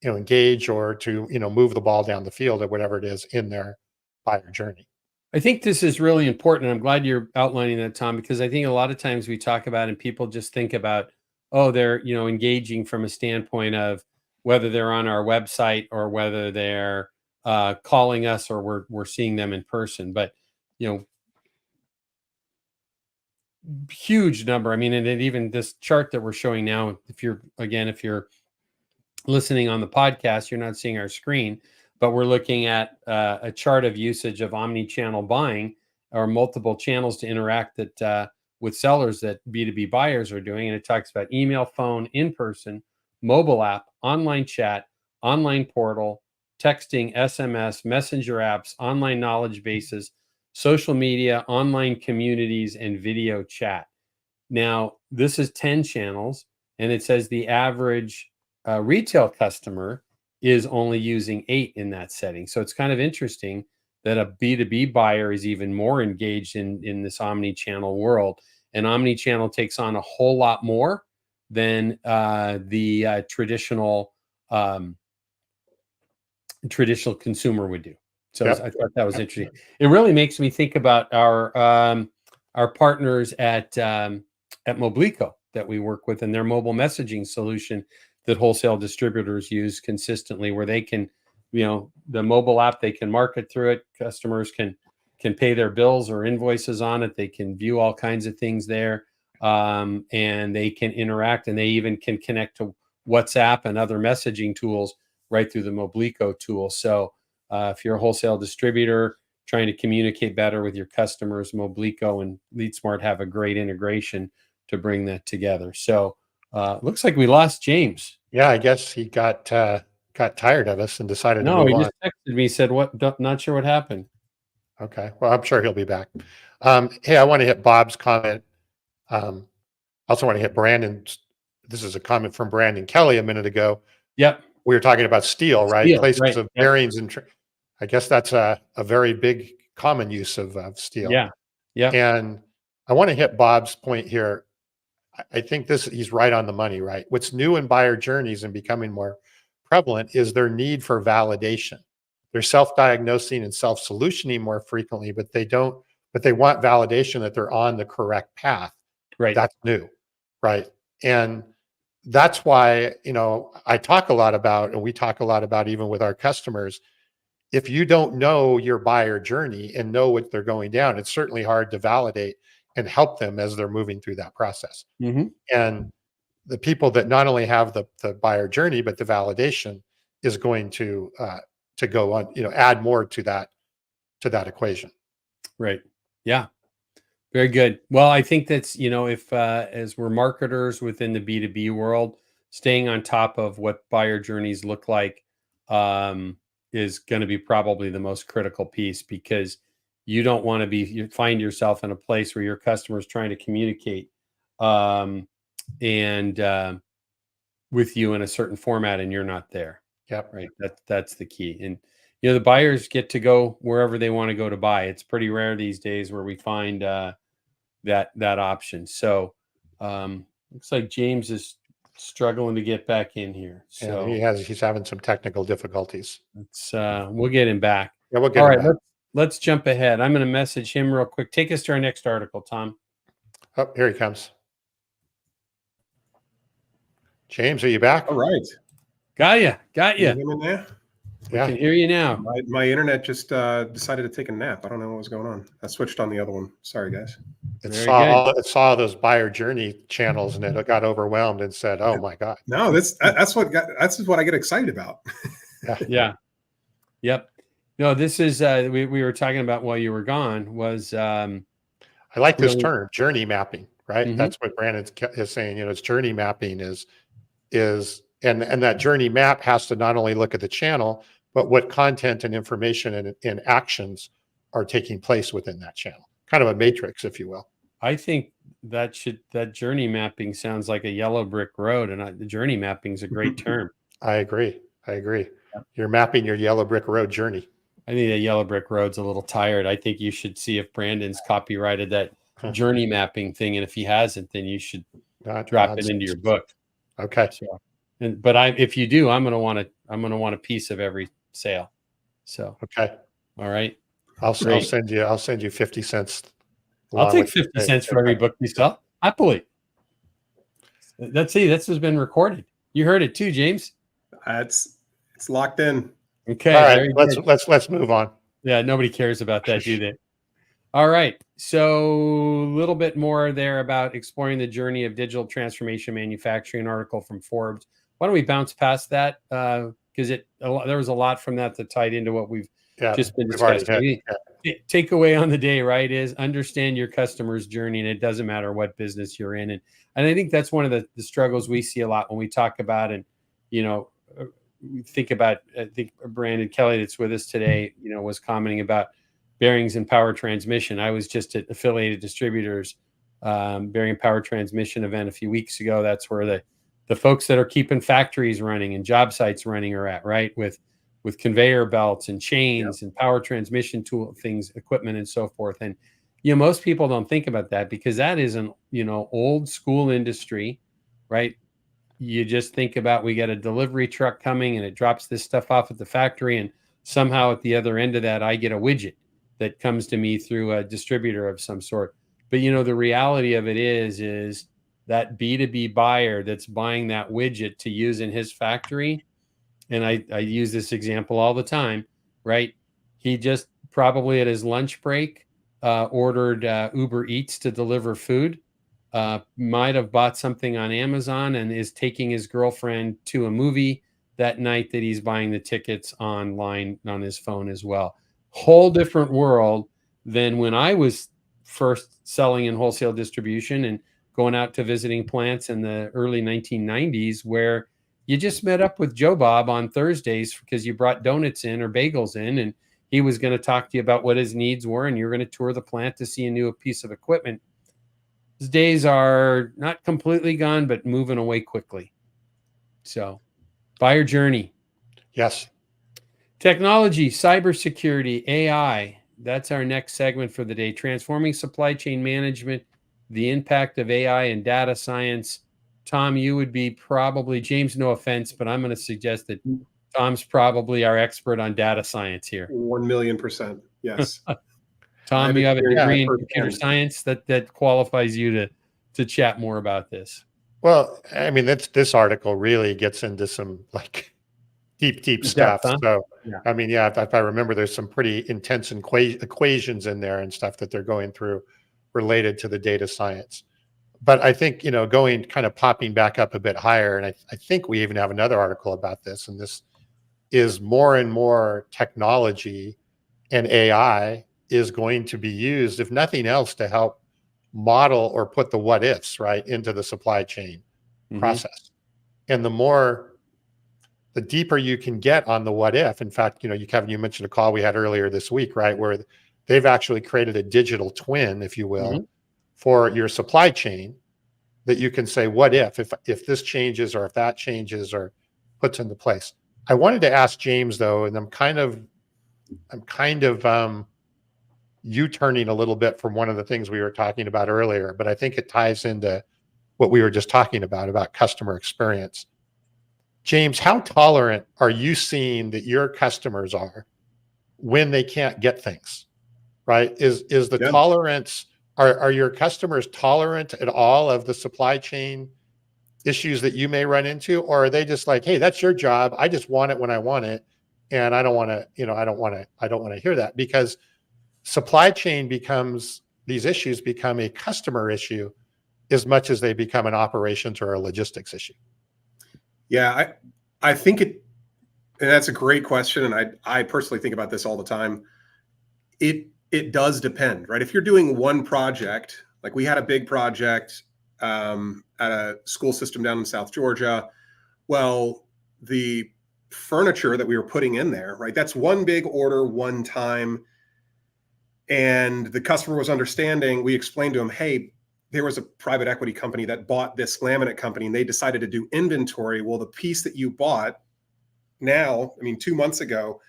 engage or to, move the ball down the field or whatever it is in their buyer journey. I think this is really important. I'm glad you're outlining that, Tom, because I think a lot of times we talk about and people just think about, oh, they're, engaging from a standpoint of whether they're on our website or whether they're calling us or we're seeing them in person. But, huge number. I mean, and even this chart that we're showing now, if you're listening on the podcast, you're not seeing our screen, but we're looking at a chart of usage of omni-channel buying or multiple channels to interact that with sellers that B2B buyers are doing. And it talks about email, phone, in-person, mobile app, online chat, online portal, texting, SMS, messenger apps, online knowledge bases, social media, online communities, and video chat. Now, this is 10 channels, and it says the average retail customer is only using 8 in that setting. So it's kind of interesting that a B2B buyer is even more engaged in this omni-channel world. And omni-channel takes on a whole lot more than the traditional consumer would do. So Yep. I thought that was interesting. It really makes me think about our partners at Moblico that we work with and their mobile messaging solution that wholesale distributors use consistently, where they can, the mobile app, they can market through it. Customers can pay their bills or invoices on it. They can view all kinds of things there, and they can interact, and they even can connect to WhatsApp and other messaging tools right through the Moblico tool. So if you're a wholesale distributor trying to communicate better with your customers, Moblico and LeadSmart have a great integration to bring that together. So looks like we lost James. Yeah, I guess he got tired of us and decided to No, move he on. just texted me, said, not sure what happened. Okay. Well, I'm sure he'll be back. Hey, I want to hit Bob's comment. Also want to hit Brandon's. This is a comment from Brandon Kelly a minute ago. Yep. We were talking about steel, right? Steel, Places right. of Yep. bearings and I guess that's a very big common use of steel. Yeah. Yeah. And I want to hit Bob's point here. I think he's right on the money, right? What's new in buyer journeys and becoming more prevalent is their need for validation. They're self-diagnosing and self-solutioning more frequently, but they want validation that they're on the correct path. Right. That's new, right? And that's why, I talk a lot about, and we talk a lot about even with our customers, if you don't know your buyer journey and know what they're going down, it's certainly hard to validate and help them as they're moving through that process. Mm-hmm. And the people that not only have the buyer journey, but the validation is going to go on, add more to that equation. Right. Yeah. Very good. Well, I think that's, if as we're marketers within the B2B world, staying on top of what buyer journeys look like is going to be probably the most critical piece, because you don't want to you find yourself in a place where your customer is trying to communicate and with you in a certain format and you're not there. Yep. Right. That's the key. And the buyers get to go wherever they want to go to buy. It's pretty rare these days where we find that option. So looks like James is struggling to get back in here. So yeah, he's having some technical difficulties. We'll get him back. Yeah, we'll get All him right, back. let's jump ahead. I'm going to message him real quick. Take us to our next article, Tom. Oh, here he comes. James, are you back? All right. Got you. Can you hear me now? We can hear you now. My internet just decided to take a nap. I don't know what was going on. I switched on the other one. Sorry, guys. It saw those buyer journey channels and it got overwhelmed and said, "Oh my God!" No, that's what I get excited about. Yeah. Yep. No, this is we were talking about while you were gone was I like this term, journey mapping. Right? Mm-hmm. That's what Brandon is saying. It's journey mapping is and that journey map has to not only look at the channel, but what content and information and actions are taking place within that channel. Kind of a matrix, if you will. I think that journey mapping sounds like a yellow brick road, and the journey mapping is a great term. I agree. you're mapping your yellow brick road journey. I think that yellow brick road's a little tired. I think you should see if Brandon's copyrighted that journey mapping thing, and if he hasn't, then you should drop it into your book. Okay. So, if you do, I'm gonna want a piece of every sale. So okay, all right, I'll send you 50 cents. I'll take 50 cents for every book you sell. Happily. This has been recorded. You heard it too, James. It's locked in. Okay. All right. Let's move on. Yeah. Nobody cares about that, do they? All right. So a little bit more there about exploring the journey of digital transformation manufacturing, article from Forbes. Why don't we bounce past that? Because there was a lot from that tied into what we've just been discussing. Takeaway on the day, right, is understand your customer's journey, and it doesn't matter what business you're in. And I think that's one of the struggles we see a lot when we talk about, and we think about, I think Brandon Kelly that's with us today, was commenting about bearings and power transmission. I was just at Affiliated Distributors bearing and power transmission event a few weeks ago. That's where the folks that are keeping factories running and job sites running are at, right? With conveyor belts and chains and power transmission tool things, equipment, and so forth. And most people don't think about that because that is an old school industry, right? You just think about, we got a delivery truck coming and it drops this stuff off at the factory, and somehow at the other end of that, I get a widget that comes to me through a distributor of some sort. But the reality of it is that B2B buyer that's buying that widget to use in his factory. And I use this example all the time, right? He just probably at his lunch break ordered Uber Eats to deliver food, might have bought something on Amazon, and is taking his girlfriend to a movie that night that he's buying the tickets online on his phone as well. Whole different world than when I was first selling in wholesale distribution and going out to visiting plants in the early 1990s, where you just met up with Joe Bob on Thursdays because you brought donuts in or bagels in, and he was going to talk to you about what his needs were, and you're going to tour the plant to see a new piece of equipment. These days are not completely gone, but moving away quickly. So, buyer journey. Yes. Technology, cybersecurity, AI. That's our next segment for the day. Transforming supply chain management, the impact of AI and data science. Tom, you would be probably, James, no offense, but I'm going to suggest that Tom's probably our expert on data science here. 1,000,000%. Yes. Tom, you have a degree in computer science that qualifies you to chat more about this. Well, I mean, this article really gets into some deep stuff. Huh? So, yeah. I mean, if I remember, there's some pretty intense equations in there and stuff that they're going through related to the data science. But I think, going kind of popping back up a bit higher, and I think we even have another article about this, and this is more and more technology and AI is going to be used, if nothing else, to help model or put the what ifs right into the supply chain process. And the deeper you can get on the what if. In fact, Kevin, you mentioned a call we had earlier this week, right, where they've actually created a digital twin, if you will, for your supply chain, that you can say, what if this changes, or if that changes or puts into place. I wanted to ask James, though, and I'm kind of U-turning a little bit from one of the things we were talking about earlier, but I think it ties into what we were just talking about customer experience. James, how tolerant are you seeing that your customers are when they can't get things, right? Is the tolerance, are your customers tolerant at all of the supply chain issues that you may run into? Or are they just like, hey, that's your job, I just want it when I want it, and I don't want to hear that? Because supply chain these issues become a customer issue as much as they become an operations or a logistics issue. Yeah, I think and that's a great question. And I personally think about this all the time. It does depend, right? If you're doing one project, like we had a big project at a school system down in South Georgia. Well, the furniture that we were putting in there, right? That's one big order, one time. And the customer was understanding. We explained to him, hey, there was a private equity company that bought this laminate company, and they decided to do inventory. Well, the piece that you bought now, I mean, 2 months ago,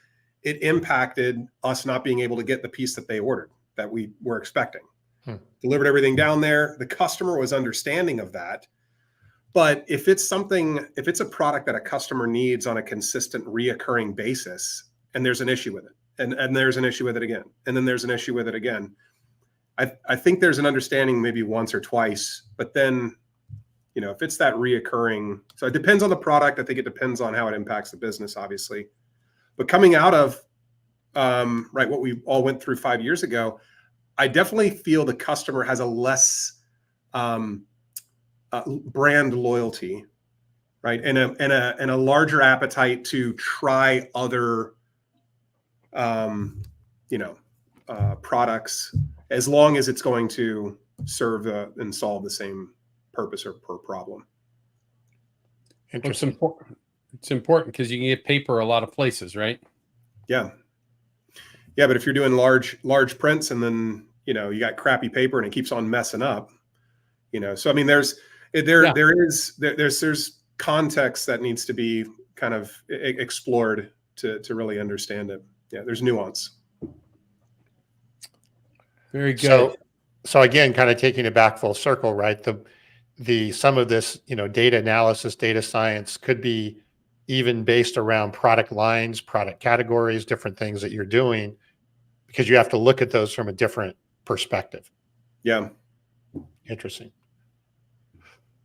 it impacted us not being able to get the piece that they ordered that we were expecting. Delivered everything down there. The customer was understanding of that. But if it's a product that a customer needs on a consistent reoccurring basis, and there's an issue with it, and there's an issue with it again, and then there's an issue with it again, I think there's an understanding maybe once or twice, but then, if it's that reoccurring, so it depends on the product. I think it depends on how it impacts the business, obviously. But coming out of, what we all went through 5 years ago, I definitely feel the customer has a less brand loyalty, right, and a larger appetite to try other, products, as long as it's going to serve and solve the same purpose or per problem. Interesting. It's important because you can get paper a lot of places, right? Yeah. But if you're doing large prints and then, you got crappy paper and it keeps on messing up, so I mean, there's context that needs to be kind of explored to really understand it. Yeah, there's nuance. Very good. So again, kind of taking it back full circle, right? The some of this, data analysis, data science could be even based around product lines, product categories, different things that you're doing, because you have to look at those from a different perspective. Yeah. Interesting.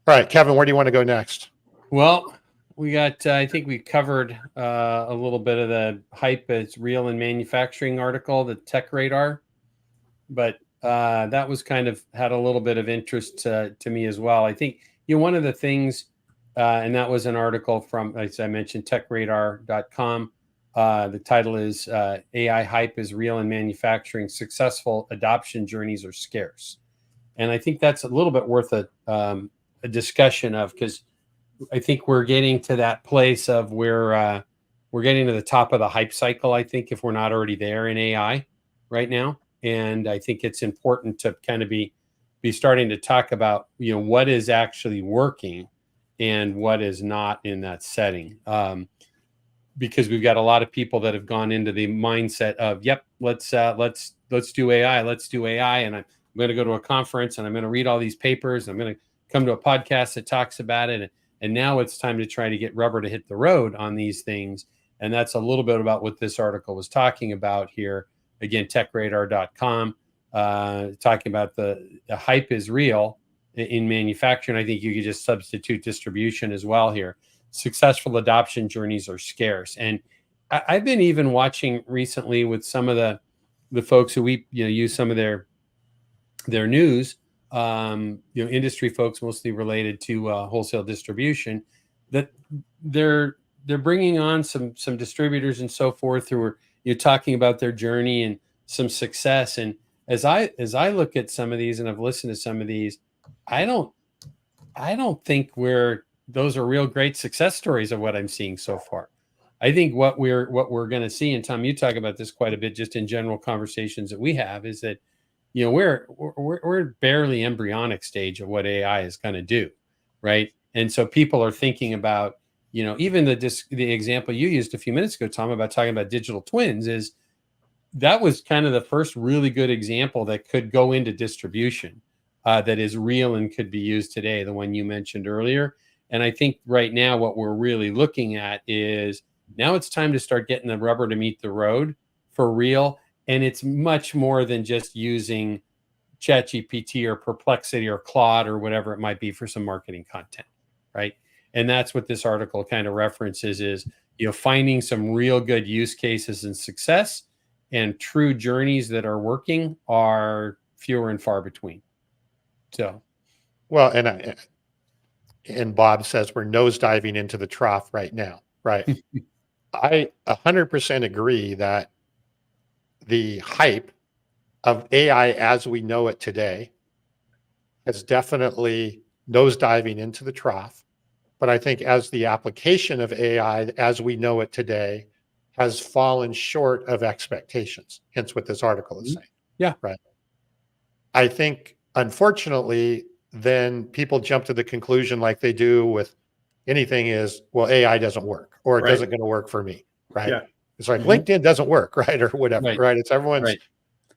All right, Kevin, where do you want to go next? Well, we got, I think we covered a little bit of the hype as real in manufacturing article, the Tech Radar, but that was kind of had a little bit of interest to me as well. I think, one of the things, and that was an article from, as I mentioned, techradar.com. The title is AI Hype is Real in Manufacturing, Successful Adoption Journeys Are Scarce. And I think that's a little bit worth a discussion of, because I think we're getting to that place of where we're getting to the top of the hype cycle, I think, if we're not already there in AI right now. And I think it's important to kind of be starting to talk about, what is actually working and what is not in that setting. Because we've got a lot of people that have gone into the mindset of, yep, let's do AI, and I'm going to go to a conference and I'm going to read all these papers. I'm going to come to a podcast that talks about it. And now it's time to try to get rubber to hit the road on these things. And that's a little bit about what this article was talking about here. Again, techradar.com, talking about the hype is real in manufacturing. I think you could just substitute distribution as well here. Successful adoption journeys are scarce. And I've been even watching recently with some of the folks who we use some of their news, industry folks mostly related to wholesale distribution, that they're bringing on some distributors and so forth who are talking about their journey and some success. And as I look at some of these and I've listened to some of these, I don't think those are real great success stories of what I'm seeing so far. I think what we're going to see, and Tom, you talk about this quite a bit, just in general conversations that we have, is that we're barely embryonic stage of what AI is going to do, right? And so people are thinking about, even the example you used a few minutes ago, Tom, about talking about digital twins, is that was kind of the first really good example that could go into distribution, that is real and could be used today, the one you mentioned earlier. And I think right now what we're really looking at is now it's time to start getting the rubber to meet the road for real. And it's much more than just using ChatGPT or Perplexity or Claude or whatever it might be for some marketing content, right? And that's what this article kind of references is, finding some real good use cases and success, and true journeys that are working are fewer and far between. So, well, and Bob says we're nosediving into the trough right now, right? I 100% agree that the hype of AI as we know it today is definitely nosediving into the trough. But I think as the application of AI as we know it today has fallen short of expectations, hence what this article is saying. Yeah. Right. I think, unfortunately, then people jump to the conclusion, like they do with, anything is, well, AI doesn't work, or it Right. doesn't going to work for me, right? Yeah. It's like LinkedIn doesn't work, right, or whatever, Right. right? It's everyone's Right.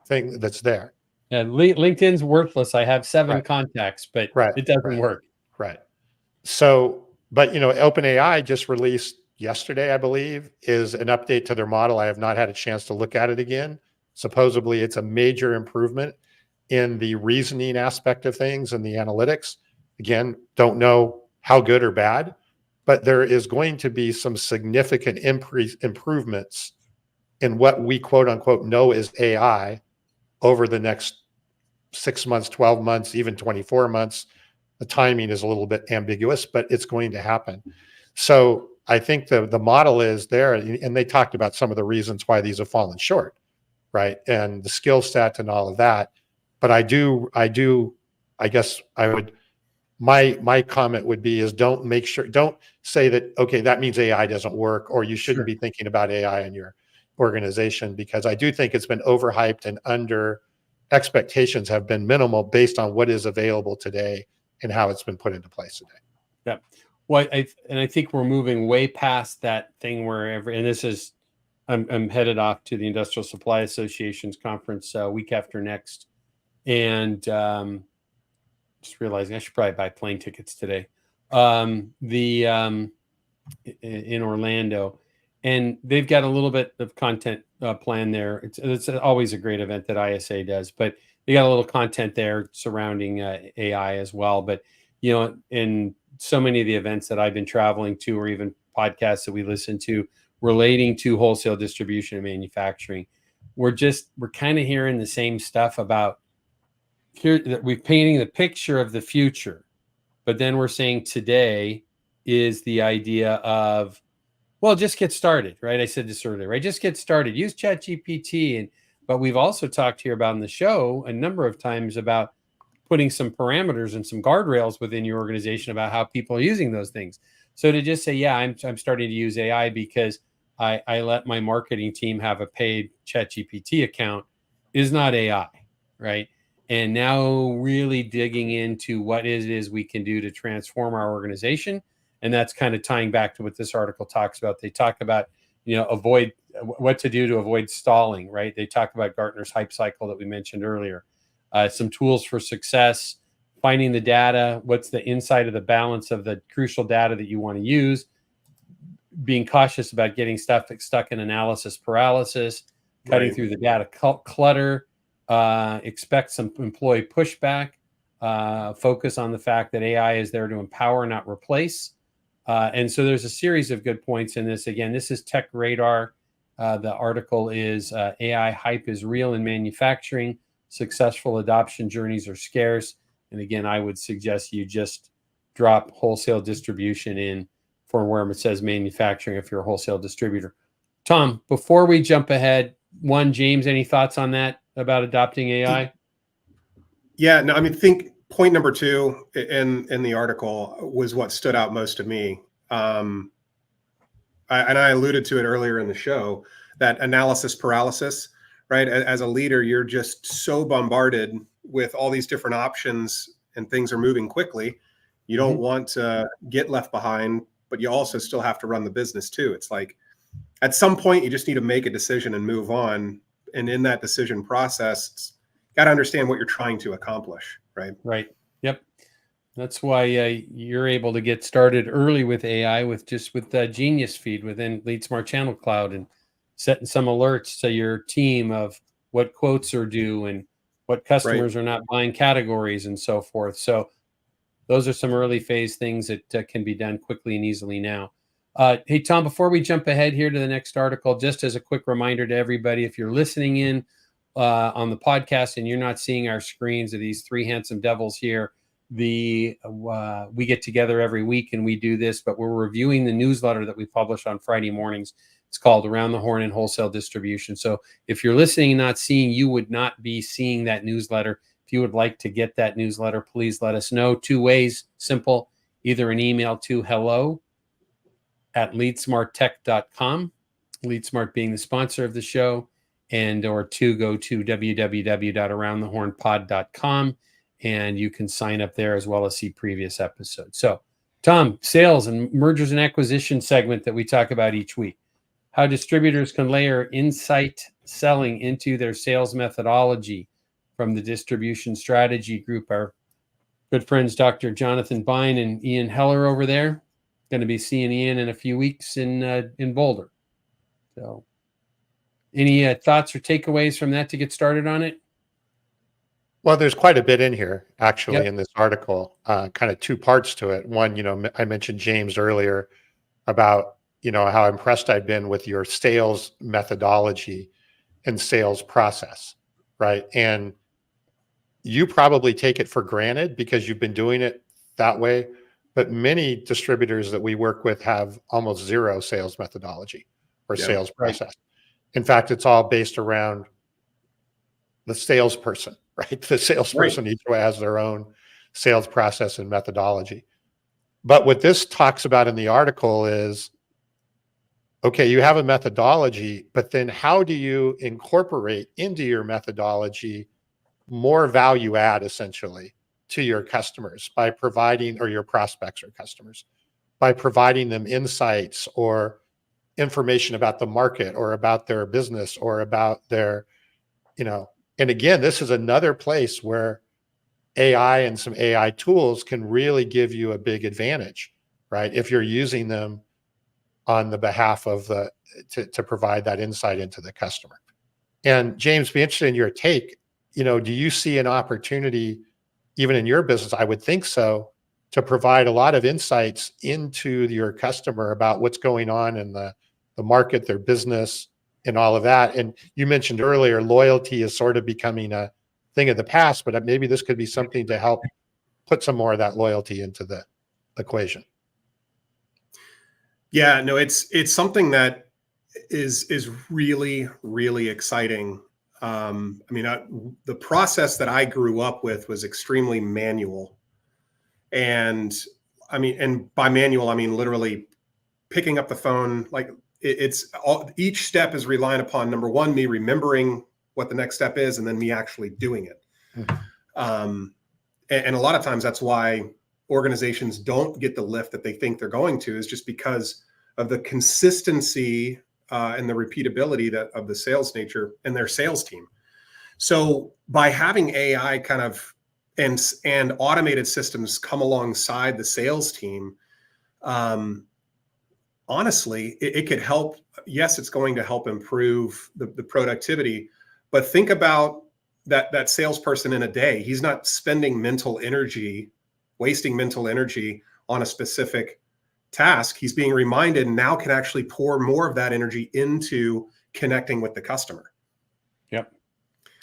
thing that's there. Yeah, LinkedIn's worthless. I have 7 Right. contacts, but Right. it doesn't Right. work. Right. So, but OpenAI just released yesterday, I believe, is an update to their model. I have not had a chance to look at it again. Supposedly, it's a major improvement in the reasoning aspect of things and the analytics. Again, don't know how good or bad, but there is going to be some significant improvements in what we quote unquote know is AI over the next 6 months, 12 months, even 24 months. The timing is a little bit ambiguous, but it's going to happen. So I think the model is there, and they talked about some of the reasons why these have fallen short, right? And the skill set and all of that. But I guess I would, my comment would be is don't say that, okay, that means AI doesn't work, or you shouldn't Sure. be thinking about AI in your organization, because I do think it's been overhyped and under expectations have been minimal based on what is available today and how it's been put into place today. Yeah. Well, I think we're moving way past that thing where and this is, I'm headed off to the Industrial Supply Association's conference week after next, and just realizing I should probably buy plane tickets today. In Orlando, and they've got a little bit of content planned there. It's always a great event that ISA does, but they got a little content there surrounding AI as well. But in so many of the events that I've been traveling to, or even podcasts that we listen to relating to wholesale distribution and manufacturing, we're kind of hearing the same stuff about here, that we're painting the picture of the future, but then we're saying today is the idea of, well, just get started, right? I said this earlier, right? Just get started. Use ChatGPT, but we've also talked here about in the show a number of times about putting some parameters and some guardrails within your organization about how people are using those things. So to just say, yeah, I'm starting to use AI because I let my marketing team have a paid ChatGPT account is not AI, right? And now really digging into what it is we can do to transform our organization. And that's kind of tying back to what this article talks about. They talk about, avoid what to do to avoid stalling, right? They talk about Gartner's hype cycle that we mentioned earlier. Some tools for success, finding the data, what's the inside of the balance of the crucial data that you want to use, being cautious about getting stuck in analysis paralysis, cutting Right. through the data clutter, expect some employee pushback, focus on the fact that AI is there to empower, not replace. And so there's a series of good points in this. Again, this is Tech Radar. The article is AI hype is real in manufacturing. Successful adoption journeys are scarce. And again, I would suggest you just drop wholesale distribution in for where it says manufacturing if you're a wholesale distributor. Tom, before we jump ahead, James, any thoughts on that about adopting AI? Yeah, no, I mean, think point number 2 in the article was what stood out most to me. And I alluded to it earlier in the show, that analysis paralysis, right? As a leader, you're just so bombarded with all these different options and things are moving quickly. You don't want to get left behind, but you also still have to run the business too. It's like at some point you just need to make a decision and move on. And in that decision process, got to understand what you're trying to accomplish, right? Right. Yep. That's why you're able to get started early with AI with Genius Feed within LeadSmart Channel Cloud, and setting some alerts to your team of what quotes are due and what customers are not buying categories and so forth. So those are some early phase things that can be done quickly and easily now. Hey, Tom, before we jump ahead here to the next article, just as a quick reminder to everybody, if you're listening in on the podcast and you're not seeing our screens of these 3 handsome devils here, we get together every week and we do this, but we're reviewing the newsletter that we publish on Friday mornings. It's called Around the Horn and Wholesale Distribution. So if you're listening and not seeing, you would not be seeing that newsletter. If you would like to get that newsletter, please let us know. 2 ways, simple, either an email to hello@leadsmarttech.com, LeadSmart being the sponsor of the show, or 2, go to www.aroundthehornpod.com, and you can sign up there as well as see previous episodes. So Tom, sales and mergers and acquisition segment that we talk about each week. How distributors can layer insight selling into their sales methodology from the distribution strategy group. Our good friends, Dr. Jonathan Bine and Ian Heller over there. Going to be seeing Ian in a few weeks in Boulder. So any thoughts or takeaways from that to get started on it? Well, there's quite a bit in here, actually, Yep. in this article, kind of two parts to it. One, I mentioned James earlier about, how impressed I've been with your sales methodology and sales process, right? And you probably take it for granted because you've been doing it that way. But many distributors that we work with have almost zero sales methodology or sales process. In fact, it's all based around the salesperson, right? The salesperson each way has their own sales process and methodology. But what this talks about in the article is, okay, you have a methodology, but then how do you incorporate into your methodology more value add essentially to your customers by providing, or your prospects or customers, by providing them insights or information about the market or about their business or about their, and again, this is another place where AI and some AI tools can really give you a big advantage, right? If you're using them on the behalf of to provide that insight into the customer. And James, be interested in your take. Do you see an opportunity, even in your business? I would think so, to provide a lot of insights into your customer about what's going on in the market, their business, and all of that. And you mentioned earlier, loyalty is sort of becoming a thing of the past, but maybe this could be something to help put some more of that loyalty into the equation. Yeah, no, it's something that is really, really exciting. The process that I grew up with was extremely manual. And by manual, I mean literally picking up the phone. Like each step is relying upon, number one, me remembering what the next step is, and then me actually doing it. Mm-hmm. And a lot of times that's why organizations don't get the lift that they think they're going to, is just because of the consistency and the repeatability of the sales nature and their sales team. So by having AI kind of and automated systems come alongside the sales team, honestly, it could help. Yes, it's going to help improve the productivity, but think about that salesperson in a day. He's not spending wasting mental energy on a specific task. He's being reminded, and now can actually pour more of that energy into connecting with the customer. Yep.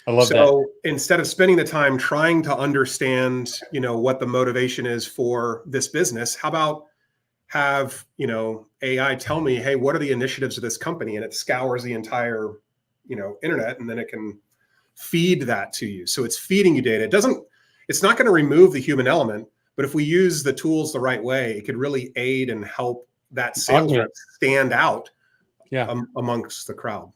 I love that. So instead of spending the time trying to understand, what the motivation is for this business, how about have, AI tell me, hey, what are the initiatives of this company? And it scours the entire, internet, and then it can feed that to you. So it's feeding you data. It's not going to remove the human element, but if we use the tools the right way, it could really aid and help that sales rep stand out amongst the crowd.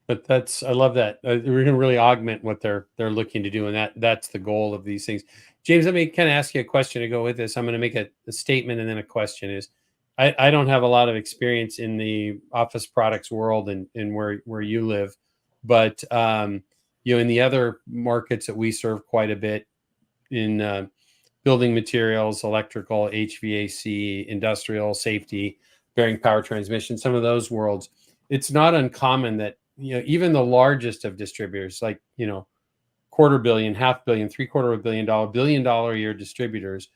But I love that. We're going to really augment what they're looking to do. And that's the goal of these things. James, let me kind of ask you a question to go with this. I'm going to make a statement and then a question is, I don't have a lot of experience in the office products world and where you live, but in the other markets that we serve quite a bit in building materials, electrical, HVAC, industrial, safety, bearing, power transmission, some of those worlds, it's not uncommon that, even the largest of distributors, like, $250 million, $500 million, $750 million, $1 billion a year distributors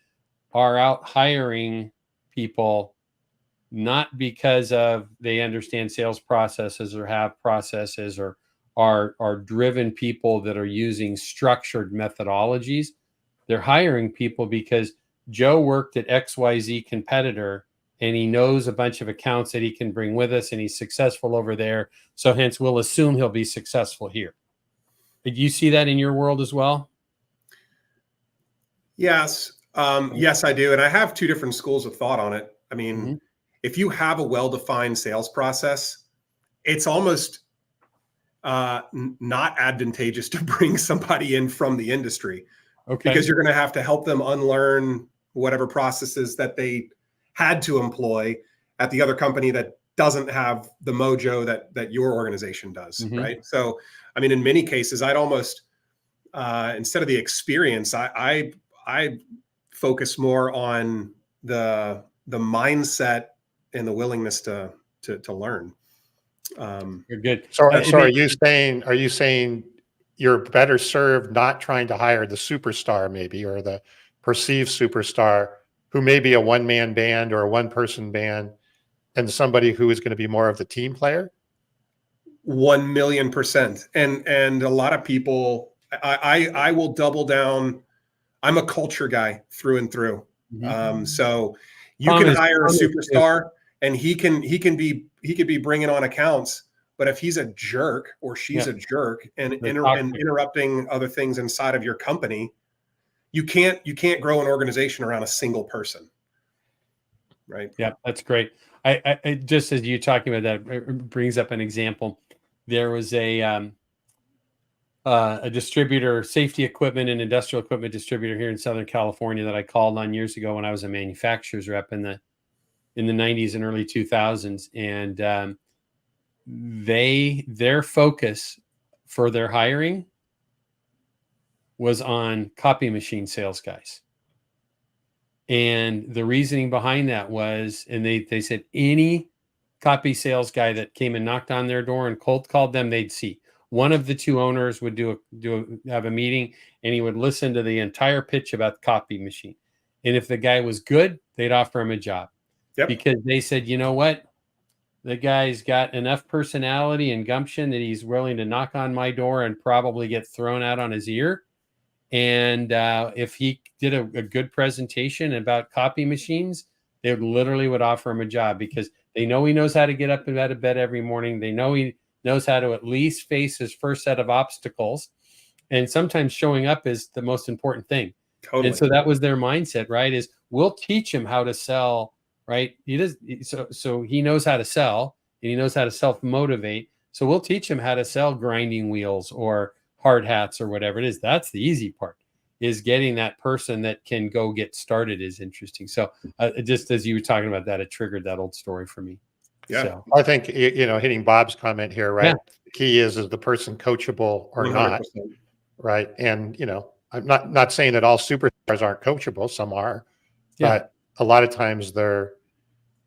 are out hiring people, not because of they understand sales processes or have processes or are driven people that are using structured methodologies. They're hiring people because Joe worked at XYZ competitor and he knows a bunch of accounts that he can bring with us and he's successful over there. So hence we'll assume he'll be successful here. Did you see that in your world as well? Yes. Yes, I do. And I have two different schools of thought on it. I mean, if you have a well-defined sales process, it's almost not advantageous to bring somebody in from the industry. Okay. Because you're going to have to help them unlearn whatever processes that they had to employ at the other company that doesn't have the mojo that your organization does, right? So, I mean, in many cases, I'd almost instead of the experience, I focus more on the mindset and the willingness to learn. You're good. So are you saying you're better served not trying to hire the superstar maybe, or the perceived superstar who may be a one-man band or a one-person band, and somebody who is going to be more of the team player? 1,000,000%. And a lot of people, I will double down. I'm a culture guy through and through. So you can hire a superstar and he could be bringing on accounts, but if he's a jerk or she's a jerk and interrupting other things inside of your company, you can't grow an organization around a single person. Right. Yeah, that's great. I just as you talking about that, it brings up an example. There was a distributor, safety equipment and industrial equipment distributor here in Southern California that I called on years ago when I was a manufacturer's rep in the 90s and early 2000s, and their focus for their hiring was on copy machine sales guys. And the reasoning behind that was, and they said any copy sales guy that came and knocked on their door and cold called them, they'd see. One of the two owners would have a meeting, and he would listen to the entire pitch about the copy machine. And if the guy was good, they'd offer him a job. Yep. Because they said, you know what? The guy's got enough personality and gumption that he's willing to knock on my door and probably get thrown out on his ear. And if he did a good presentation about copy machines, they literally would offer him a job because they know he knows how to get up and out of bed every morning. They know he knows how to at least face his first set of obstacles. And sometimes showing up is the most important thing. Totally. And so that was their mindset, right? Is we'll teach him how to sell, right? He does. So he knows how to sell and he knows how to self-motivate. So we'll teach him how to sell grinding wheels or hard hats or whatever it is. That's the easy part, is getting that person that can go get started is interesting. So just as you were talking about that, it triggered that old story for me. Yeah. So, I think, hitting Bob's comment here, right? Yeah. The key is the person coachable or 100%. Not, right? And, I'm not saying that all superstars aren't coachable. Some are, but a lot of times they're,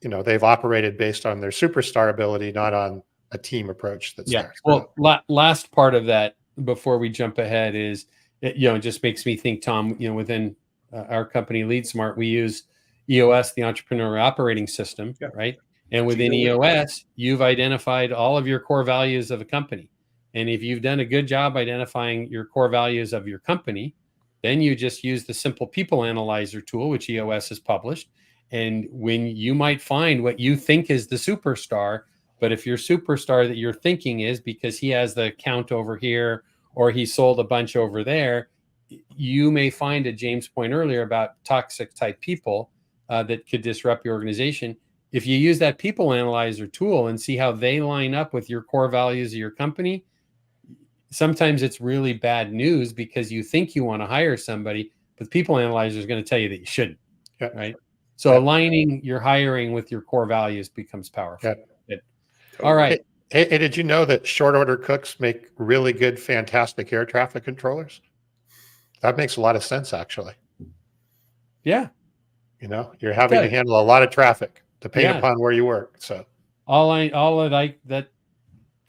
they've operated based on their superstar ability, not on a team approach. That's there. Well, last part of that before we jump ahead is, it just makes me think, Tom, within our company, LeadSmart, we use EOS, the Entrepreneur Operating System, right? And within EOS, you've identified all of your core values of a company. And if you've done a good job identifying your core values of your company, then you just use the simple people analyzer tool, which EOS has published. And when you might find what you think is the superstar, but if your superstar that you're thinking is because he has the account over here or he sold a bunch over there, you may find, at James' point earlier about toxic type people that could disrupt your organization. If you use that people analyzer tool and see how they line up with your core values of your company, sometimes it's really bad news because you think you want to hire somebody, but the people analyzer is going to tell you that you shouldn't, right? So aligning your hiring with your core values becomes powerful. All right. Hey, did you know that short order cooks make really good, fantastic air traffic controllers? That makes a lot of sense, actually. Yeah. You're having to handle a lot of traffic depending upon where you work. So all that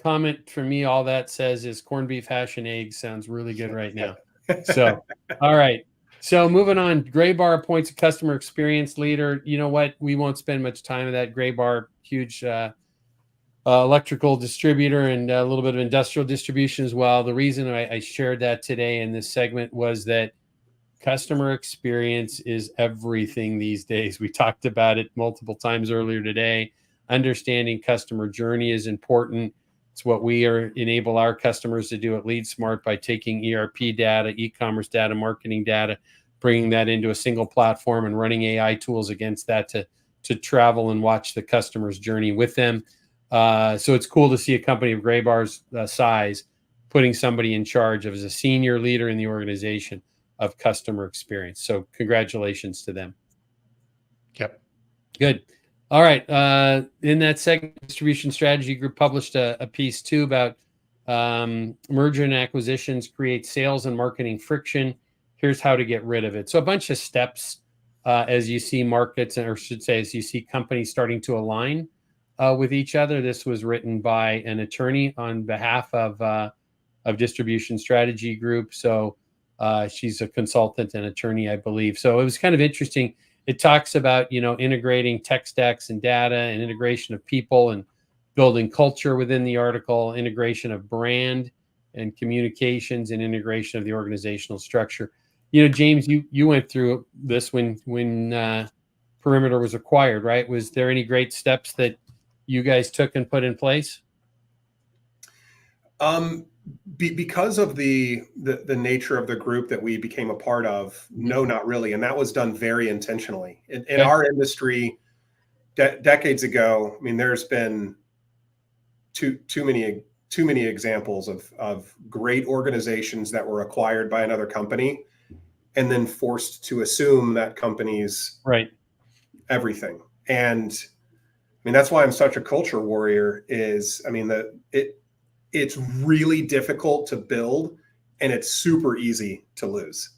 comment from me, all that says is corned beef, hash, and eggs sounds really good right now. So, all right. So moving on, Graybar appoints a customer experience leader. You know what? We won't spend much time on that. Graybar, huge electrical distributor and a little bit of industrial distribution as well. The reason I shared that today in this segment was that customer experience is everything these days. We talked about it multiple times earlier today. Understanding customer journey is important. It's what we enable our customers to do at LeadSmart by taking ERP data, e-commerce data, marketing data, bringing that into a single platform and running AI tools against that to travel and watch the customer's journey with them. So it's cool to see a company of Graybar's size putting somebody in charge of as a senior leader in the organization of customer experience. So congratulations to them. Yep. Good. All right. In that segment, Distribution Strategy Group published a piece too about merger and acquisitions create sales and marketing friction. Here's how to get rid of it. So a bunch of steps as you see markets, or should say, as you see companies starting to align with each other. This was written by an attorney on behalf of Distribution Strategy Group. So she's a consultant and attorney, I believe. So it was kind of interesting. It talks about, integrating tech stacks and data and integration of people and building culture within the article, integration of brand and communications, and integration of the organizational structure. James, you went through this when Perimeter was acquired, right? Was there any great steps that you guys took and put in place? Because of the nature of the group that we became a part of, no, not really. And that was done very intentionally. In our industry, decades ago, I mean, there's been too many examples of great organizations that were acquired by another company and then forced to assume that company's everything. And I mean, that's why I'm such a culture warrior. It's really difficult to build, and it's super easy to lose.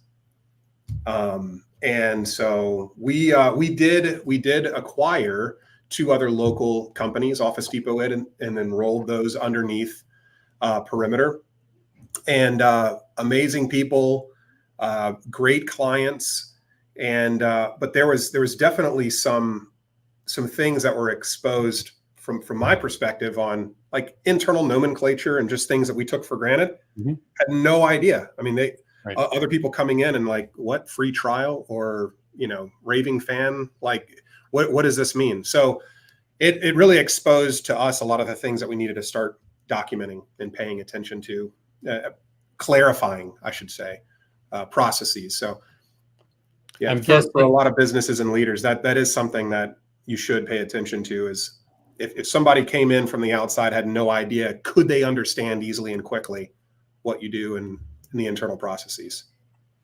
And so we did acquire 2 other local companies, Office Depot and then rolled those underneath Perimeter. And amazing people, great clients, and but there was definitely some things that were exposed from my perspective on like internal nomenclature and just things that we took for granted. Had no idea. I mean, other people coming in and like, what, free trial or, raving fan? Like, what does this mean? So it really exposed to us a lot of the things that we needed to start documenting and paying attention to, clarifying, I should say, processes. So yeah, for a lot of businesses and leaders, that is something that you should pay attention to. Is if somebody came in from the outside, had no idea, could they understand easily and quickly what you do in the internal processes?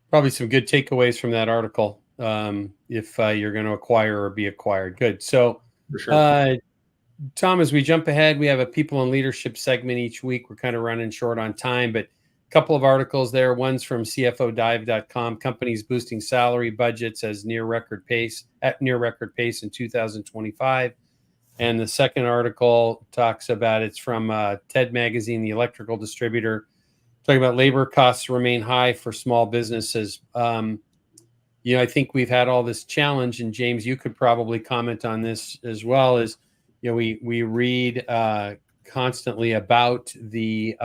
Probably some good takeaways from that article if you're going to acquire or be acquired. Good. So, for sure. Tom, as we jump ahead, we have a people and leadership segment each week. We're kind of running short on time, but a couple of articles there. One's from CFOdive.com, companies boosting salary budgets at near record pace in 2025. And the second article talks about, it's from TED Magazine, the electrical distributor, talking about labor costs remain high for small businesses. I think we've had all this challenge, and James, you could probably comment on this as well. As we read constantly about the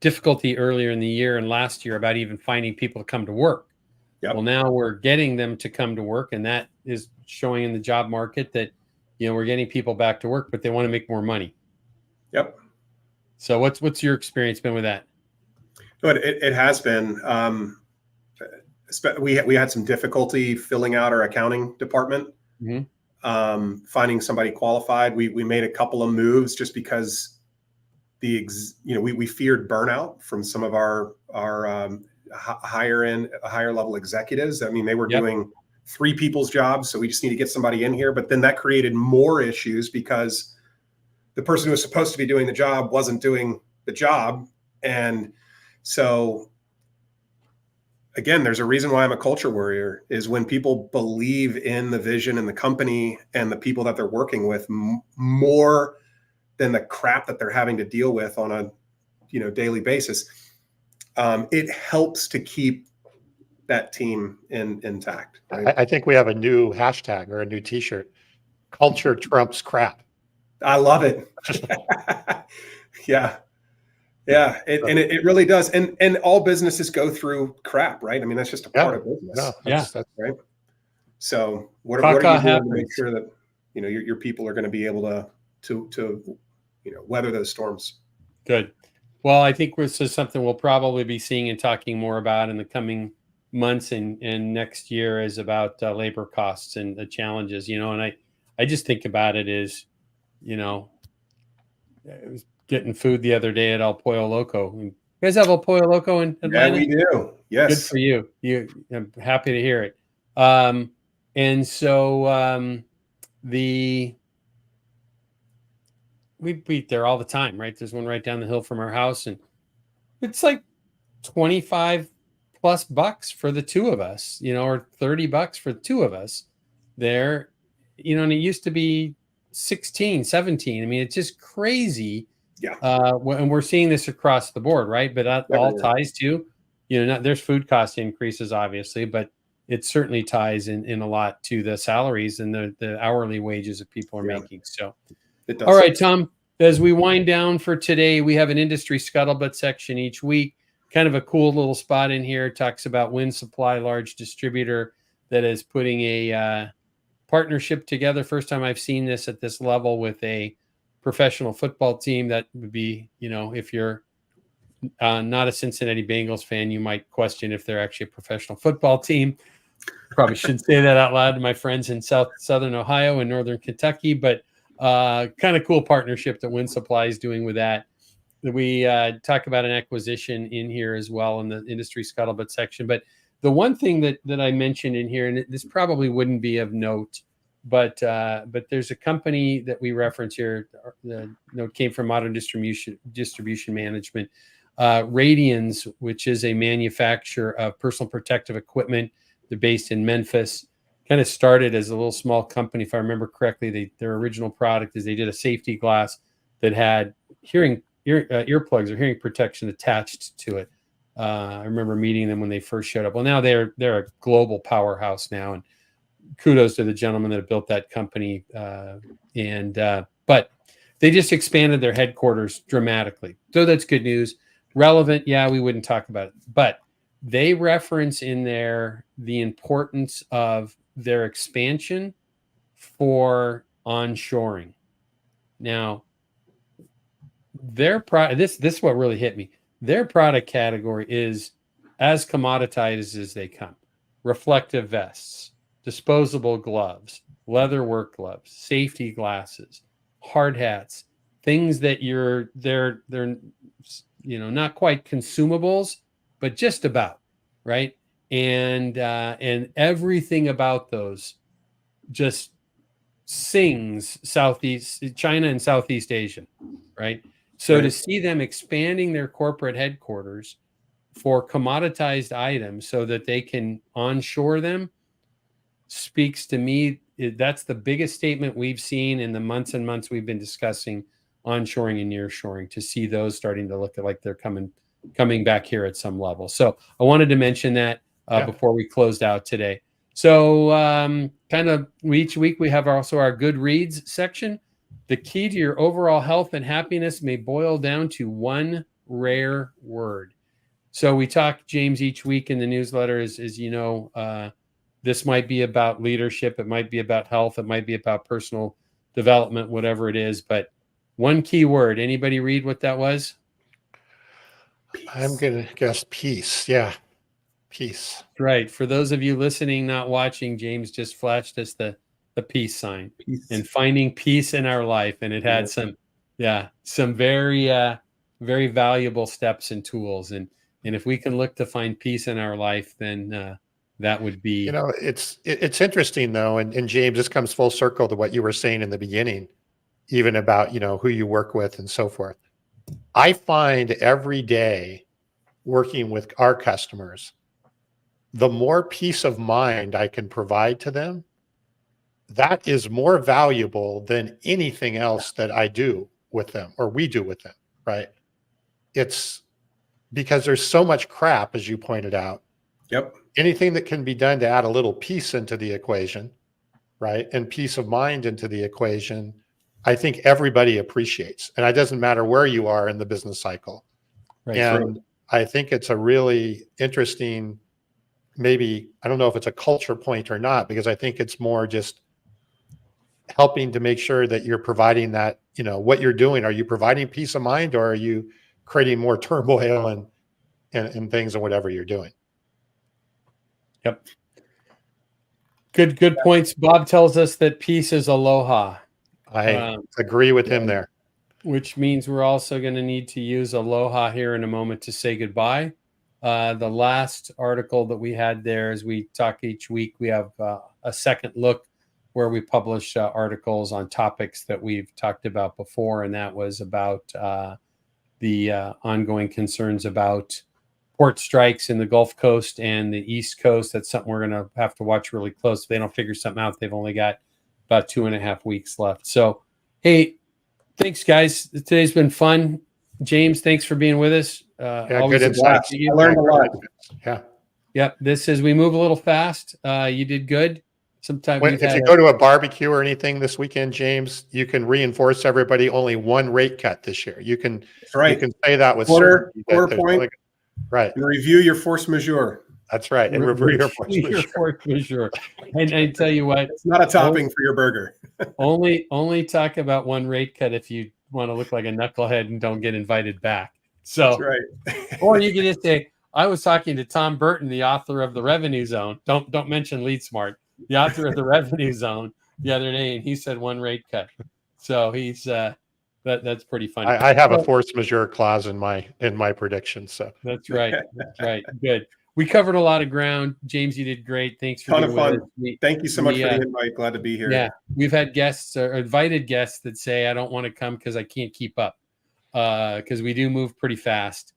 difficulty earlier in the year and last year about even finding people to come to work. Well, now we're getting them to come to work, and that is showing in the job market that, we're getting people back to work, but they want to make more money. Yep. So what's your experience been with that? It has been. We had some difficulty filling out our accounting department, finding somebody qualified. We made a couple of moves just because we feared burnout from some of our higher level executives. I mean, they were doing 3 people's jobs, so we just need to get somebody in here. But then that created more issues because the person who was supposed to be doing the job wasn't doing the job. And so again, there's a reason why I'm a culture warrior, is when people believe in the vision and the company and the people that they're working with more than the crap that they're having to deal with on a daily basis. It helps to keep that team intact. Right? I think we have a new hashtag or a new T-shirt. Culture trumps crap. I love it. Yeah. It really does. And all businesses go through crap, right? I mean, that's just a part of business. That's right. So what are you doing to make sure that your people are going to be able to weather those storms? Good. Well, I think this is something we'll probably be seeing and talking more about in the coming months and next year, is about labor costs and the challenges. And I just think about it as, I was getting food the other day at El Pollo Loco. You guys have El Pollo Loco in Atlanta? Yeah, we do. Yes. Good for you. I'm happy to hear it. And so we eat there all the time, right? There's one right down the hill from our house, and it's like 25 plus bucks for the two of us, or 30 bucks for the two of us there, and it used to be 16, 17. I mean, it's just crazy. Yeah. And we're seeing this across the board, right? But that all ties to, there's food cost increases, obviously, but it certainly ties in a lot to the salaries and the hourly wages that people are making. So, it does. All right, Tom, as we wind down for today, we have an industry scuttlebutt section each week. Kind of a cool little spot in here. It talks about Win Supply, large distributor that is putting a partnership together. First time I've seen this at this level with a professional football team. That would be, if you're not a Cincinnati Bengals fan, you might question if they're actually a professional football team. Probably shouldn't say that out loud to my friends in Southern Ohio and Northern Kentucky, but kind of cool partnership that Win Supply is doing with that. We talk about an acquisition in here as well in the industry scuttlebutt section. But the one thing that I mentioned in here, and this probably wouldn't be of note, but there's a company that we reference here. The note came from Modern Distribution Management. Radians, which is a manufacturer of personal protective equipment. They're based in Memphis. Kind of started as a little small company, if I remember correctly. Their original product is they did a safety glass that had earplugs or hearing protection attached to it. I remember meeting them when they first showed up. Well, now they're a global powerhouse now, and kudos to the gentleman that built that company. But they just expanded their headquarters dramatically, so that's good news. Relevant, yeah, we wouldn't talk about it, but they reference in there the importance of their expansion for onshoring. Now, their this is what really hit me. Their product category is as commoditized as they come. Reflective vests, disposable gloves, leather work gloves, safety glasses, hard hats, things that they're not quite consumables, but just about, right? And everything about those just sings Southeast China and Southeast Asia, right? So to see them expanding their corporate headquarters for commoditized items so that they can onshore them speaks to me. That's the biggest statement we've seen in the months and months we've been discussing onshoring and nearshoring, to see those starting to look like they're coming back here at some level. So I wanted to mention that before we closed out today. So kind of each week we have also our good reads section. The key to your overall health and happiness may boil down to one rare word. So we talk, James, each week in the newsletter is this might be about leadership. It might be about health. It might be about personal development, whatever it is. But one key word. Anybody read what that was? Peace. I'm going to guess peace. Yeah. Peace. Right. For those of you listening, not watching, James just flashed us the peace sign. Peace. And finding peace in our life. And it had some very, very valuable steps and tools. And if we can look to find peace in our life, then that would be. It's interesting though. And James, this comes full circle to what you were saying in the beginning, even about, who you work with and so forth. I find every day working with our customers, the more peace of mind I can provide to them, that is more valuable than anything else that I do with them or we do with them, right? It's because there's so much crap, as you pointed out. Yep. Anything that can be done to add a little peace into the equation, right? And peace of mind into the equation, I think everybody appreciates. And it doesn't matter where you are in the business cycle. Right. And I think it's a really interesting, maybe, I don't know if it's a culture point or not, because I think it's more just helping to make sure that you're providing that, what you're doing. Are you providing peace of mind, or are you creating more turmoil and things and whatever you're doing? Yep. Good points. Bob tells us that peace is aloha. I agree with him there. Which means we're also going to need to use aloha here in a moment to say goodbye. The last article that we had there, as we talk each week, we have a second look where we publish articles on topics that we've talked about before, and that was about the ongoing concerns about port strikes in the Gulf Coast and the East Coast. That's something we're going to have to watch really close. If they don't figure something out, they've only got about 2.5 weeks left. So, hey, thanks, guys. Today's been fun. James, thanks for being with us. Good insights. I learned a lot. Yeah. Yep. This is, we move a little fast. You did good. Sometimes if you go to a barbecue or anything this weekend, James, you can reinforce everybody only one rate cut this year. You can, That's right. You can say that with quarter certainty. Point. Right. And review your force majeure. That's right. And review your force majeure. And I tell you what, it's not a topping for your burger. only talk about one rate cut if you want to look like a knucklehead and don't get invited back. So, that's right. or you can just say, I was talking to Tom Burton, the author of the Revenue Zone. Don't mention LeadSmart, the author of the Revenue Zone, the other day, and he said one rate cut. So he's that's pretty funny. I have a force majeure clause in my prediction. So that's right. That's right. Good. We covered a lot of ground. James, you did great. Thanks for being with us. Thank you so much for the invite. Glad to be here. Yeah, we've had guests or invited guests that say, I don't want to come because I can't keep up, because we do move pretty fast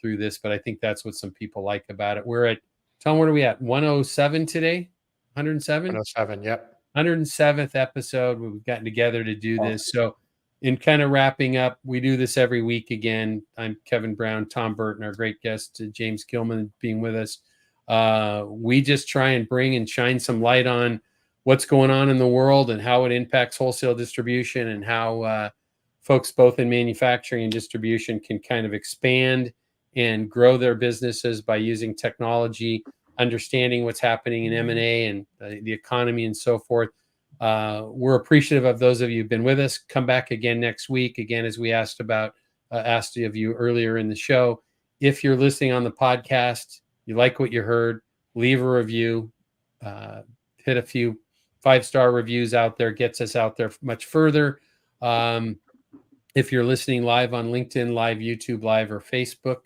through this. But I think that's what some people like about it. We're at, Tom, what are we at? 107 today? 107? 107, yep. 107th episode. We've gotten together to do this. So in kind of wrapping up, we do this every week again. I'm Kevin Brown, Tom Burton, our great guest, James Gilman, being with us. We just try and bring and shine some light on what's going on in the world and how it impacts wholesale distribution, and how folks both in manufacturing and distribution can kind of expand and grow their businesses by using technology, understanding what's happening in M&A and the economy and so forth. We're appreciative of those of you who've been with us. Come back again next week. Again, as we asked of you earlier in the show, if you're listening on the podcast, you like what you heard, leave a review, hit a few 5-star reviews out there, gets us out there much further. If you're listening live on LinkedIn Live, YouTube Live, or Facebook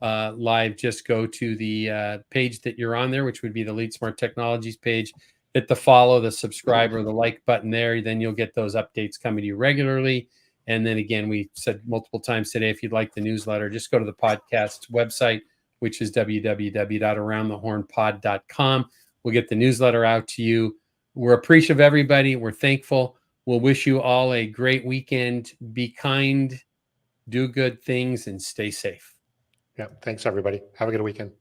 Live, just go to the page that you're on there, which would be the LeadSmart Technologies page. Hit the follow, the subscribe, or the like button there. Then you'll get those updates coming to you regularly. And then again, we said multiple times today, if you'd like the newsletter, just go to the podcast website, which is www.aroundthehornpod.com. We'll get the newsletter out to you. We're appreciative of everybody. We're thankful. We'll wish you all a great weekend. Be kind, do good things, and stay safe. Yeah. Thanks, everybody. Have a good weekend.